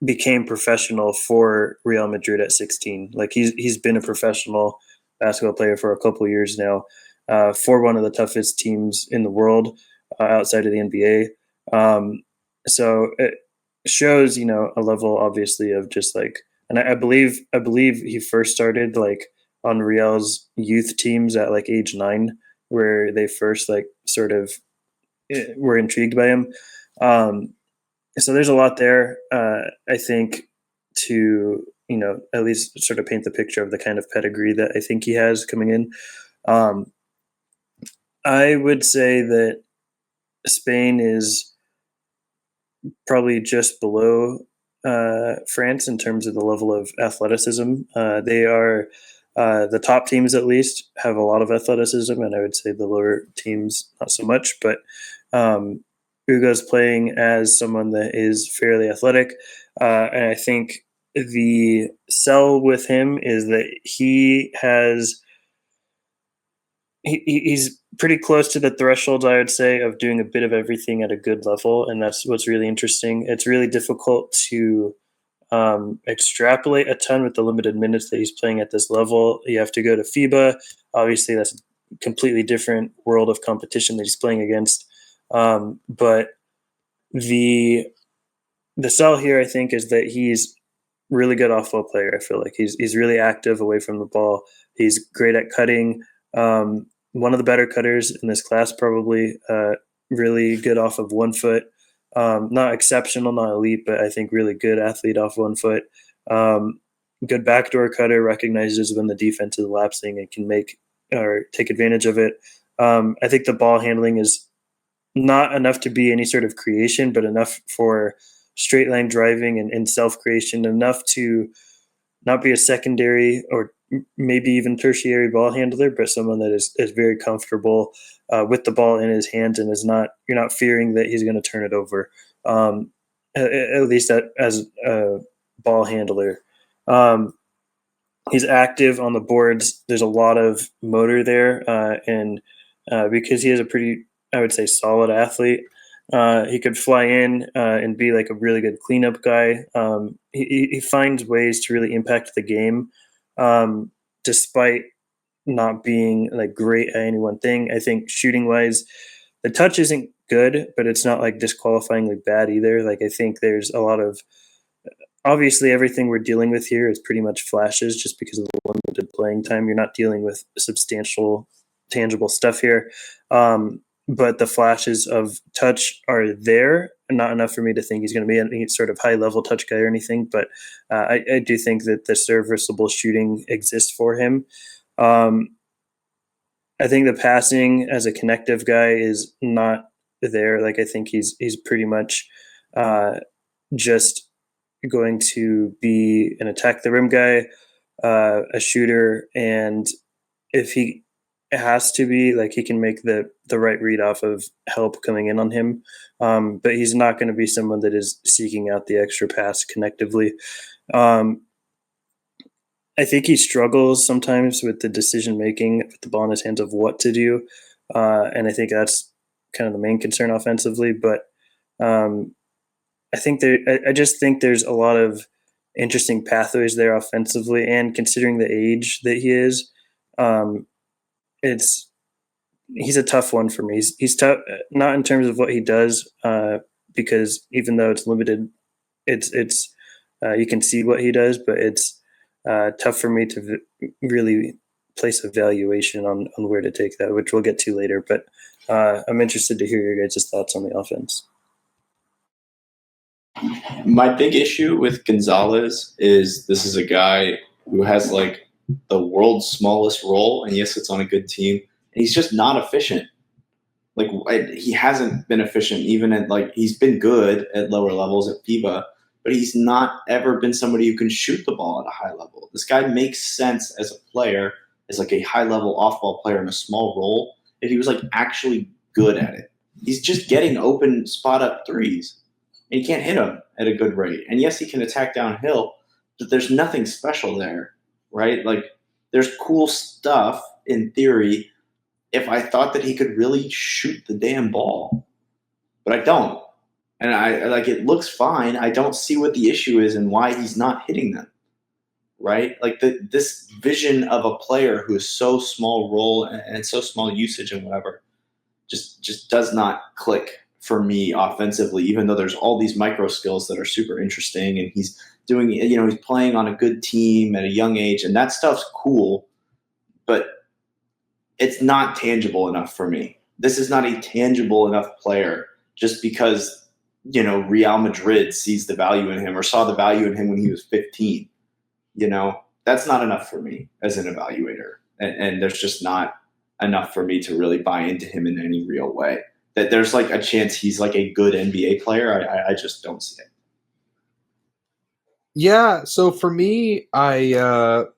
became professional for Real Madrid at 16. Like, he's been a professional basketball player for a couple of years now, for one of the toughest teams in the world, outside of the NBA. So it shows, a level obviously of just like, and I believe he first started like on Real's youth teams at like age 9, where they first like sort of were intrigued by him. So there's a lot there, I think, to, at least sort of paint the picture of the kind of pedigree that I think he has coming in. I would say that Spain is probably just below France in terms of the level of athleticism. They are the top teams, at least, have a lot of athleticism, and I would say the lower teams not so much. But Hugo's playing as someone that is fairly athletic, and I think the sell with him is that he's pretty close to the threshold, I would say, of doing a bit of everything at a good level, and that's what's really interesting. It's really difficult to extrapolate a ton with the limited minutes that he's playing at this level. You have to go to FIBA. Obviously, that's a completely different world of competition that he's playing against. But the sell here, I think, is that he's really good off-ball player. I feel like he's really active away from the ball. He's great at cutting. One of the better cutters in this class, probably. Really good off of 1 foot. Not exceptional, not elite, but I think really good athlete off 1 foot. Good backdoor cutter, recognizes when the defense is lapsing and can make or take advantage of it. I think the ball handling is not enough to be any sort of creation, but enough for straight line driving and self creation, enough to not be a secondary or maybe even tertiary ball handler, but someone that is very comfortable with the ball in his hands and you're not fearing that he's going to turn it over, at least as a ball handler. He's active on the boards. There's a lot of motor there, and because he is a pretty, I would say, solid athlete, he could fly in and be like a really good cleanup guy. He finds ways to really impact the game, despite not being like great at any one thing. I think shooting wise, the touch isn't good, but it's not like disqualifyingly bad either. Like I think there's a lot of, obviously everything we're dealing with here is pretty much flashes just because of the limited playing time. You're not dealing with substantial, tangible stuff here. But the flashes of touch are there, and not enough for me to think he's going to be any sort of high-level touch guy or anything. But I do think that the serviceable shooting exists for him. I think the passing as a connective guy is not there. Like I think he's pretty much just going to be an attack the rim guy, a shooter, and if he has to be, like, he can make the right read off of help coming in on him, but he's not going to be someone that is seeking out the extra pass connectively. I think he struggles sometimes with the decision making with the ball in his hands of what to do, and I think that's kind of the main concern offensively. But I just think there's a lot of interesting pathways there offensively, and considering the age that he is, he's a tough one for me. He's tough, not in terms of what he does, because even though it's limited, it's you can see what he does, but it's tough for me to really place a valuation on where to take that, which we'll get to later. But I'm interested to hear your guys' thoughts on the offense. My big issue with Gonzalez is this is a guy who has like the world's smallest role, and yes, it's on a good team, and he's just not efficient. Like he hasn't been efficient even at like he's been good at lower levels at FIBA, but he's not ever been somebody who can shoot the ball at a high level. This guy makes sense as a player, as like a high level off ball player in a small role, if he was like actually good at it. He's just getting open spot up threes. And he can't hit them at a good rate. And yes, he can attack downhill, but there's nothing special there, right? Like there's cool stuff in theory if I thought that he could really shoot the damn ball, but I don't. And I like it looks fine. I don't see what the issue is and why he's not hitting them, right? Like this vision of a player who is so small role and so small usage and whatever just does not click for me offensively, even though there's all these micro skills that are super interesting and he's doing, he's playing on a good team at a young age and that stuff's cool, but it's not tangible enough for me. This is not a tangible enough player just because, Real Madrid sees the value in him or saw the value in him when he was 15. That's not enough for me as an evaluator. And there's just not enough for me to really buy into him in any real way. That there's like a chance he's like a good NBA player. I just don't see it. Yeah. So for me, the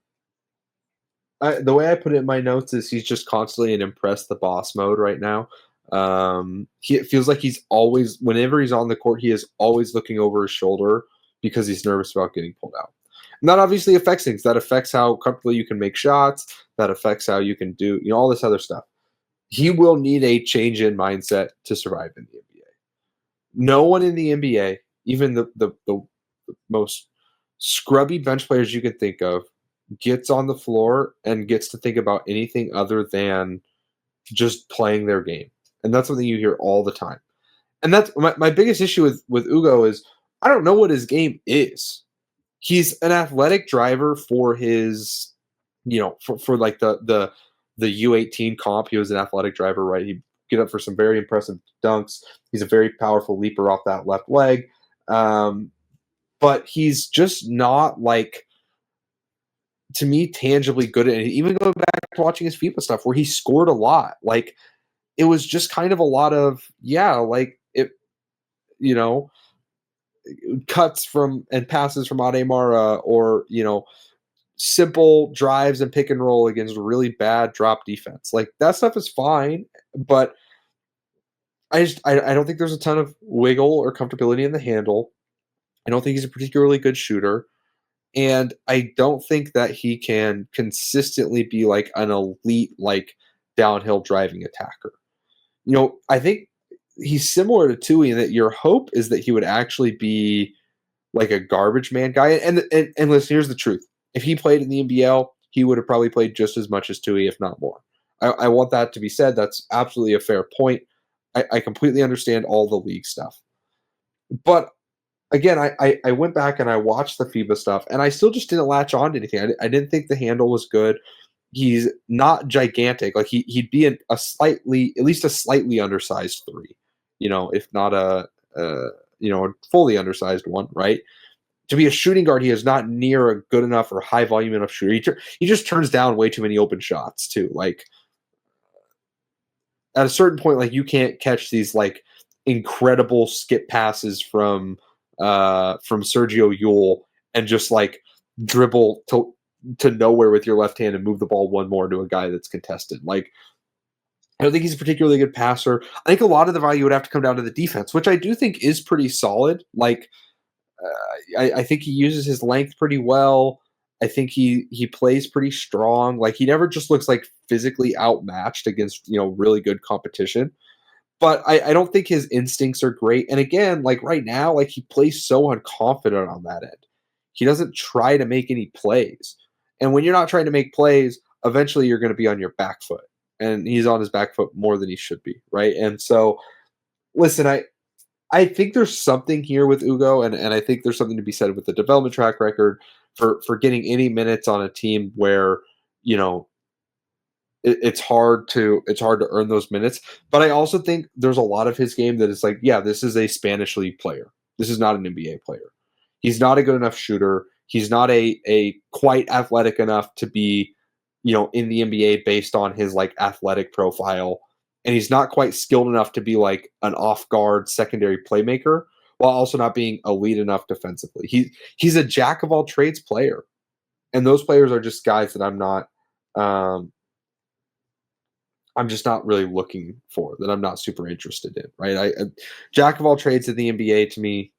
way I put it in my notes is he's just constantly in impress the boss mode right now. It feels like he's always, whenever he's on the court, he is always looking over his shoulder because he's nervous about getting pulled out. And that obviously affects things. That affects how comfortably you can make shots. That affects how you can do, all this other stuff. He will need a change in mindset to survive in the NBA. No one in the NBA, even the most scrubby bench players you can think of, gets on the floor and gets to think about anything other than just playing their game. And that's something you hear all the time. And that's my biggest issue with Hugo is I don't know what his game is. He's an athletic driver for his, for like the U18 comp. He was an athletic driver, right? He'd get up for some very impressive dunks. He's a very powerful leaper off that left leg. But he's just not like, to me, tangibly good at it. Even going back to watching his FIBA stuff where he scored a lot, like it was just kind of a lot of, cuts from and passes from Ademara, or simple drives and pick and roll against really bad drop defense. Like that stuff is fine, but I don't think there's a ton of wiggle or comfortability in the handle. I don't think he's a particularly good shooter, and I don't think that he can consistently be like an elite like downhill driving attacker. I think he's similar to Toohey in that your hope is that he would actually be like a garbage man guy. And listen, here's the truth. If he played in the NBL, he would have probably played just as much as Toohey, if not more. I want that to be said. That's absolutely a fair point. I completely understand all the league stuff. But again, I went back and I watched the FIBA stuff, and I still just didn't latch on to anything. I didn't think the handle was good. He's not gigantic. Like he'd be at least a slightly undersized three, if not a fully undersized one, right? To be a shooting guard, he is not near a good enough or high volume enough shooter. He just turns down way too many open shots too. Like at a certain point, like you can't catch these like incredible skip passes from Sergio Yule and just like dribble to nowhere with your left hand and move the ball one more to a guy that's contested. Like I don't think he's a particularly good passer. I think a lot of the value would have to come down to the defense, which I do think is pretty solid. Like I think he uses his length pretty well. I think he plays pretty strong. Like he never just looks like physically outmatched against really good competition. But I don't think his instincts are great. And again, like right now, like he plays so unconfident on that end. He doesn't try to make any plays. And when you're not trying to make plays, eventually you're going to be on your back foot. And he's on his back foot more than he should be, right? And so, listen, I think there's something here with Hugo, and I think there's something to be said with the development track record for getting any minutes on a team where, it's hard to earn those minutes. But I also think there's a lot of his game that is like, yeah, this is a Spanish league player. This is not an NBA player. He's not a good enough shooter. He's not a quite athletic enough to be, in the NBA based on his like athletic profile. And he's not quite skilled enough to be like an off-guard secondary playmaker while also not being elite enough defensively. He's a jack of all trades player. And those players are just guys that I'm just not really looking for, that I'm not super interested in, right? Jack of all trades in the NBA to me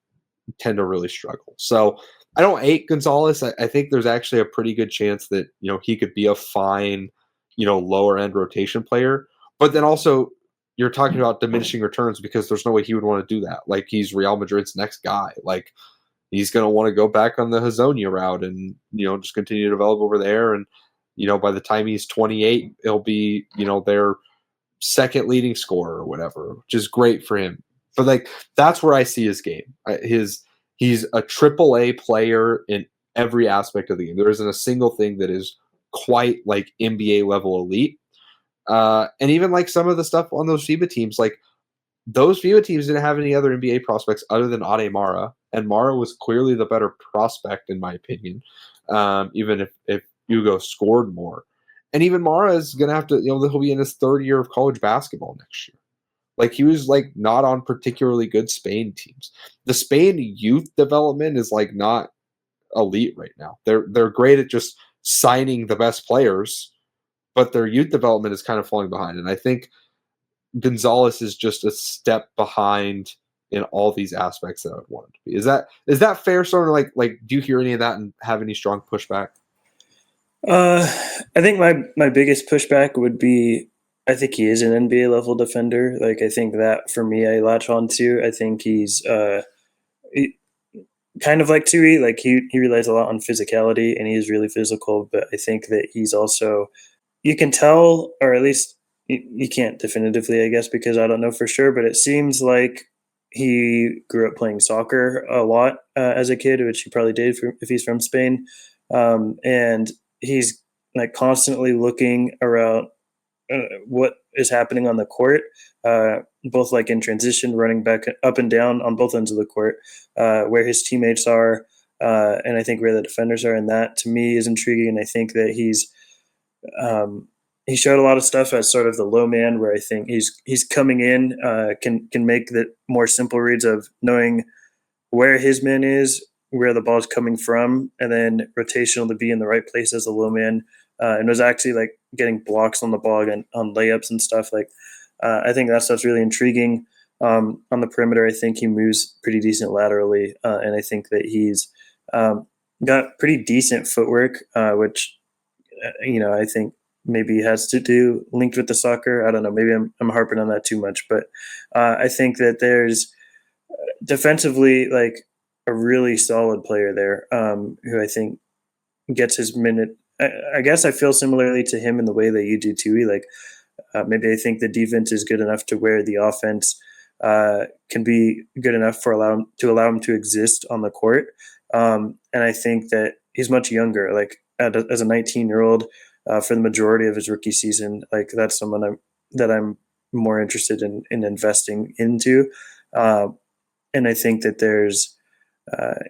tend to really struggle. So I don't hate Gonzalez. I think there's actually a pretty good chance that, he could be a fine, lower end rotation player. But then also you're talking about diminishing returns because there's no way he would want to do that. Like he's Real Madrid's next guy. Like he's going to want to go back on the Hazonia route and, just continue to develop over there. And, by the time he's 28, he'll be, their second leading scorer or whatever, which is great for him. But like, that's where I see his game. He's a AAA player in every aspect of the game. There isn't a single thing that is quite like NBA level elite. And even like some of the stuff on those FIBA teams, like those FIBA teams didn't have any other NBA prospects other than Ademara, and Mara was clearly the better prospect in my opinion. Even if Hugo scored more, and even Mara is going to have to, he'll be in his third year of college basketball next year. Like he was like not on particularly good Spain teams. The Spain youth development is like not elite right now. They're great at just signing the best players, but their youth development is kind of falling behind. And I think Gonzalez is just a step behind in all these aspects that I would want him to be. Is that fair? Sort of like do you hear any of that and have any strong pushback? I think my biggest pushback would be, I think he is an NBA level defender. Like I think that for me, I latch on to. I think he's kind of like Toohey. Like he relies a lot on physicality and he is really physical. But I think that he's also, you can tell, or at least you can't definitively, I guess, because I don't know for sure, but it seems like he grew up playing soccer a lot as a kid, which he probably did if he's from Spain. And he's like constantly looking around what is happening on the court, both like in transition, running back up and down on both ends of the court, where his teammates are, and I think where the defenders are. And that to me is intriguing. And I think that he showed a lot of stuff as sort of the low man, where I think he's coming in, can make the more simple reads of knowing where his man is, where the ball's coming from, and then rotational to be in the right place as a low man. And was actually like getting blocks on the ball and on layups and stuff. Like I think that stuff's really intriguing. On the perimeter, I think he moves pretty decent laterally, and I think that he's got pretty decent footwork, which I think maybe has to do linked with the soccer. I don't know. Maybe I'm harping on that too much, but I think that there's defensively like a really solid player there, who I think gets his minute. I guess I feel similarly to him in the way that you do, Toohey. Like maybe I think the defense is good enough to where the offense can be good enough to allow him to exist on the court. And I think that he's much younger. Like as a 19-year-old, for the majority of his rookie season, like that's someone that I'm more interested in investing into. And I think that there's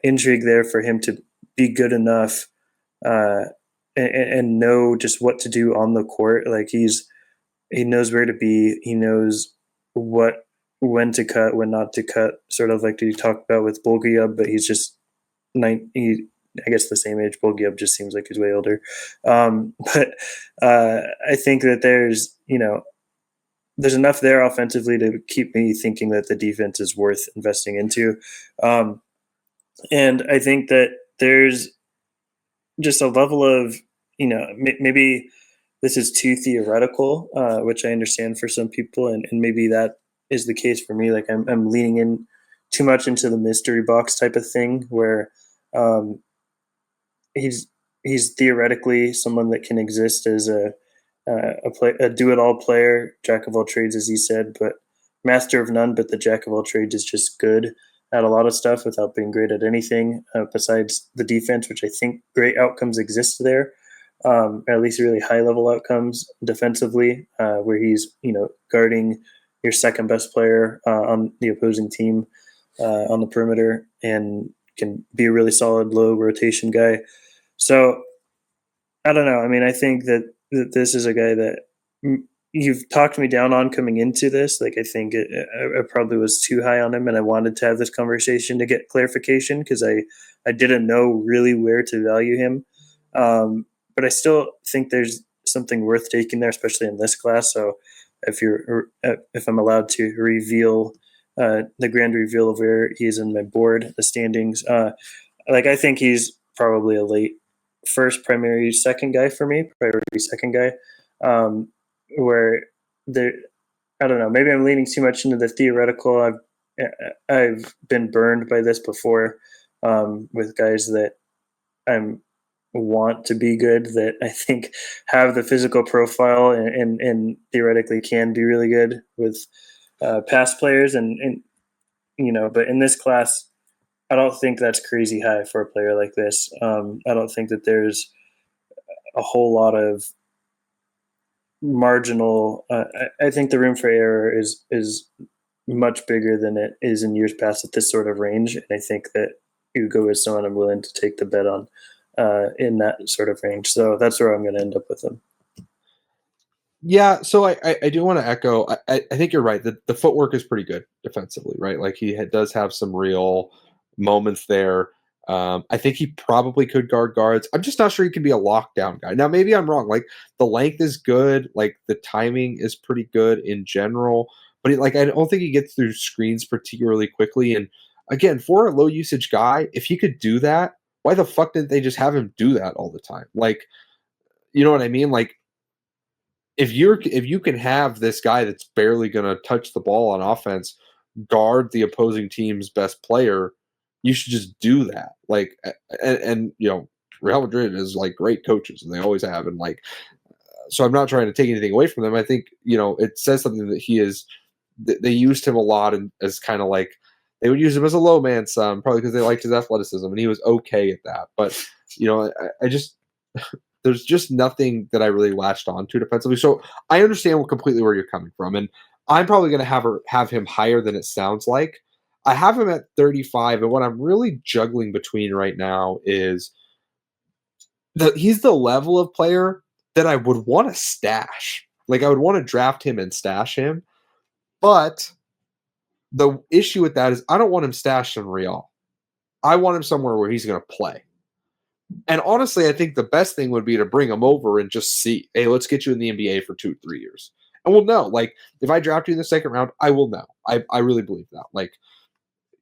intrigue there for him to be good enough and know just what to do on the court. Like he knows where to be. He knows when to cut, when not to cut. Sort of like you talked about with Bogoljub, but he's just I guess the same age. Bogoljub just seems like he's way older. But I think that there's enough there offensively to keep me thinking that the defense is worth investing into. And I think that there's just a level of, maybe this is too theoretical, which I understand for some people. And maybe that is the case for me. Like I'm leaning in too much into the mystery box type of thing where he's theoretically someone that can exist as a do-it-all player, jack of all trades, as he said, but master of none. But the jack of all trades is just good at a lot of stuff without being great at anything besides the defense, which I think great outcomes exist there, or at least really high-level outcomes defensively, where he's guarding your second best player on the opposing team on the perimeter and can be a really solid low rotation guy. So I don't know. I mean, I think that this is a guy that you've talked me down on coming into this. Like, I think I probably was too high on him, and I wanted to have this conversation to get clarification because I didn't know really where to value him. But I still think there's something worth taking there, especially in this class. So if I'm allowed to reveal the grand reveal of where he is in my board, the standings, I think he's probably a late first, primary second guy for me, priority second guy, where there, I don't know, maybe I'm leaning too much into the theoretical. I've been burned by this before with guys that I'm want to be good, that I think have the physical profile and theoretically can be really good with past players and but in this class, I don't think that's crazy high for a player like this. I don't think that there's a whole lot of marginal. I think the room for error is much bigger than it is in years past at this sort of range. And I think that Hugo is someone I'm willing to take the bet on in that sort of range. So that's where I'm going to end up with him. Yeah, so I do want to echo. I think you're right. The footwork is pretty good defensively, right? Like he does have some real moments there. I think he probably could guard guards. I'm just not sure he can be a lockdown guy. Now, maybe I'm wrong. Like the length is good. Like the timing is pretty good in general. But I don't think he gets through screens particularly quickly. And again, for a low usage guy, if he could do that, why the fuck didn't they just have him do that all the time? Like, you know what I mean? Like, if you can have this guy that's barely going to touch the ball on offense guard the opposing team's best player, you should just do that. Like, and Real Madrid is like great coaches, and they always have. And like, So I'm not trying to take anything away from them. I think, it says something that he is. They used him a lot and as kind of like they would use him as a low man some, probably because they liked his athleticism and he was okay at that. But I just there's just nothing that I really latched on to defensively. So I understand completely where you're coming from, and I'm probably going to have him higher than it sounds like. I have him at 35, and what I'm really juggling between right now is he's the level of player that I would want to stash. Like I would want to draft him and stash him, but the issue with that is I don't want him stashed in Real. I want him somewhere where he's going to play. And honestly, I think the best thing would be to bring him over and just see, hey, let's get you in the NBA for 2-3 years. And we'll know. Like, if I draft you in the second round, I will know. I really believe that. Like,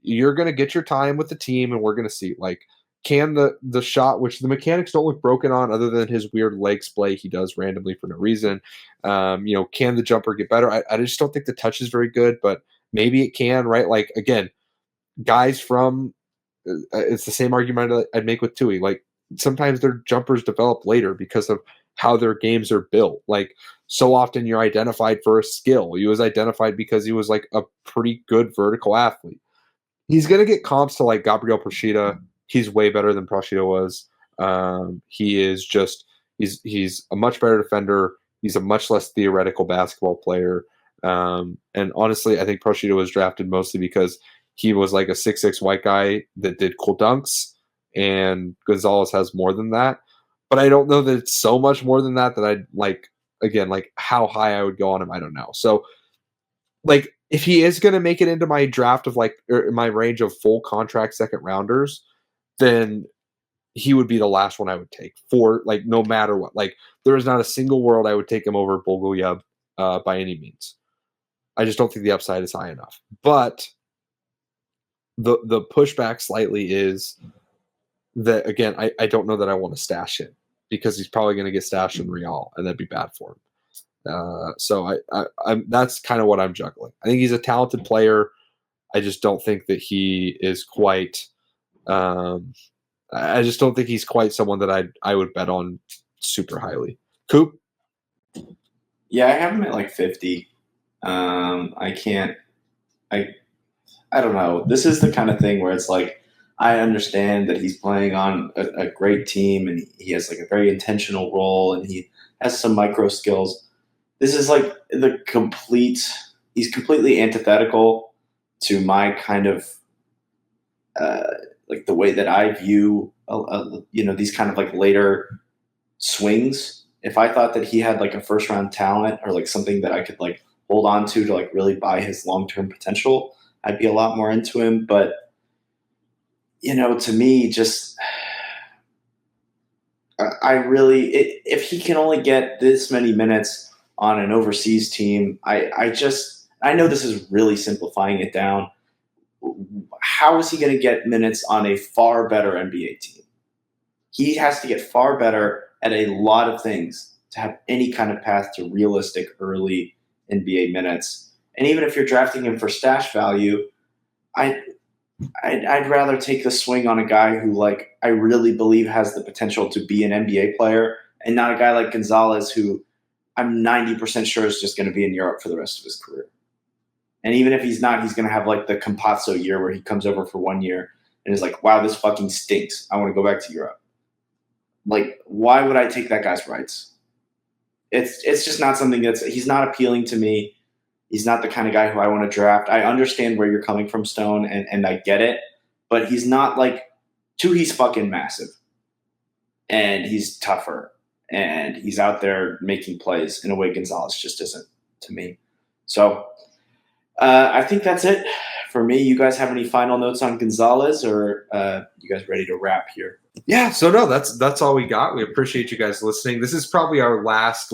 you're going to get your time with the team, and we're going to see. Like, can the shot, which the mechanics don't look broken on other than his weird leg splay he does randomly for no reason, can the jumper get better? I just don't think the touch is very good, but maybe it can, right? Like, again, guys from it's the same argument I'd make with Toohey. Like, sometimes their jumpers develop later because of how their games are built. Like, so often you're identified for a skill. He was identified because he was like a pretty good vertical athlete. He's going to get comps to like Gabriel Procida. He's way better than Procida was. He is just, he's a much better defender. He's a much less theoretical basketball player. And honestly, I think Procida was drafted mostly because he was like a 6'6" white guy that did cool dunks, and Gonzalez has more than that. But I don't know that it's so much more than that I'd like, again, like how high I would go on him, I don't know. So, like, if he is going to make it into my draft of like, or my range of full contract second rounders, then he would be the last one I would take for like, no matter what. Like, there is not a single world I would take him over Bogoljub by any means. I just don't think the upside is high enough. But the pushback slightly is that, again, I don't know that I want to stash him because he's probably going to get stashed in Real, and that'd be bad for him. So I'm that's kind of what I'm juggling. I think he's a talented player. I just don't think that he is quite. I just don't think he's quite someone that I would bet on super highly. Coop? Yeah, I have him at like 50. I don't know. This is the kind of thing where it's like, I understand that he's playing on a great team and he has like a very intentional role and he has some micro skills. This is like he's completely antithetical to my kind of like the way that I view, these kind of like later swings. If I thought that he had like a first round talent or like something that I could like hold on to like really buy his long-term potential, I'd be a lot more into him. But, to me, just if he can only get this many minutes on an overseas team, I know this is really simplifying it down. How is he going to get minutes on a far better NBA team? He has to get far better at a lot of things to have any kind of path to realistic early NBA minutes. And even if you're drafting him for stash value, I'd rather take the swing on a guy who, like, I really believe has the potential to be an NBA player, and not a guy like Gonzalez who I'm 90% sure is just going to be in Europe for the rest of his career. And even if he's not, he's going to have like the Campazzo year where he comes over for 1 year and is like, wow, this fucking stinks. I want to go back to Europe. Like, why would I take that guy's rights? It's just not something he's not appealing to me. He's not the kind of guy who I want to draft. I understand where you're coming from, Stone, and I get it. But he's not like Toohey's fucking massive. And he's tougher. And he's out there making plays in a way Gonzalez just isn't to me. So I think that's it for me. You guys have any final notes on Gonzalez, or you guys ready to wrap here? Yeah, so no, that's all we got. We appreciate you guys listening. This is probably our last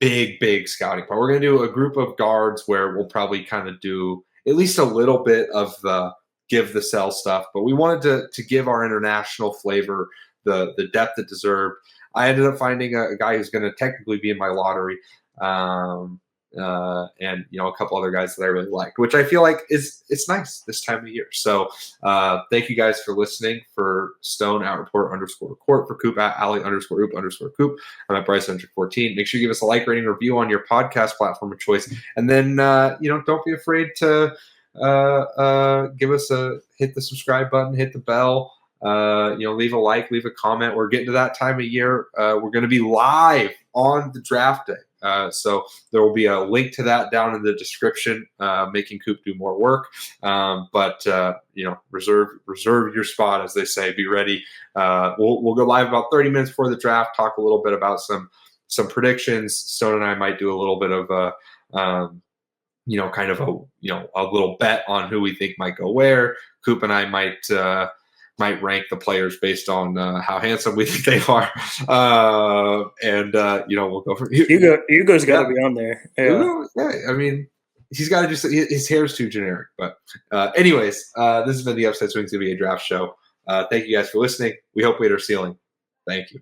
big scouting part. We're going to do a group of guards where we'll probably kind of do at least a little bit of the give the sell stuff, but we wanted to give our international flavor the depth it deserved. I ended up finding a guy who's going to technically be in my lottery. and a couple other guys that I really liked, which I feel like it's nice this time of year. So thank you guys for listening. For Stone at Report _Court, for Coop at Alley _Oop_Coop. I'm at Bryce14. Make sure you give us a like, rating, review on your podcast platform of choice, and then don't be afraid to give us hit the subscribe button, hit the bell. Leave a like, leave a comment. We're getting to that time of year. We're going to be live on the draft day. So there will be a link to that down in the description, making Coop do more work. But reserve your spot, as they say. Be ready. We'll go live about 30 minutes before the draft, talk a little bit about some predictions. Stone and I might do a little bit of a little bet on who we think might go where. Coop and I might rank the players based on how handsome we think they are. We'll go from here. Hugo's got to be on there. Yeah. Hugo, I mean, he's got to do his hair's too generic. But anyways, this has been the Upside Swings NBA Draft Show. Thank you guys for listening. We hope we hit our ceiling. Thank you.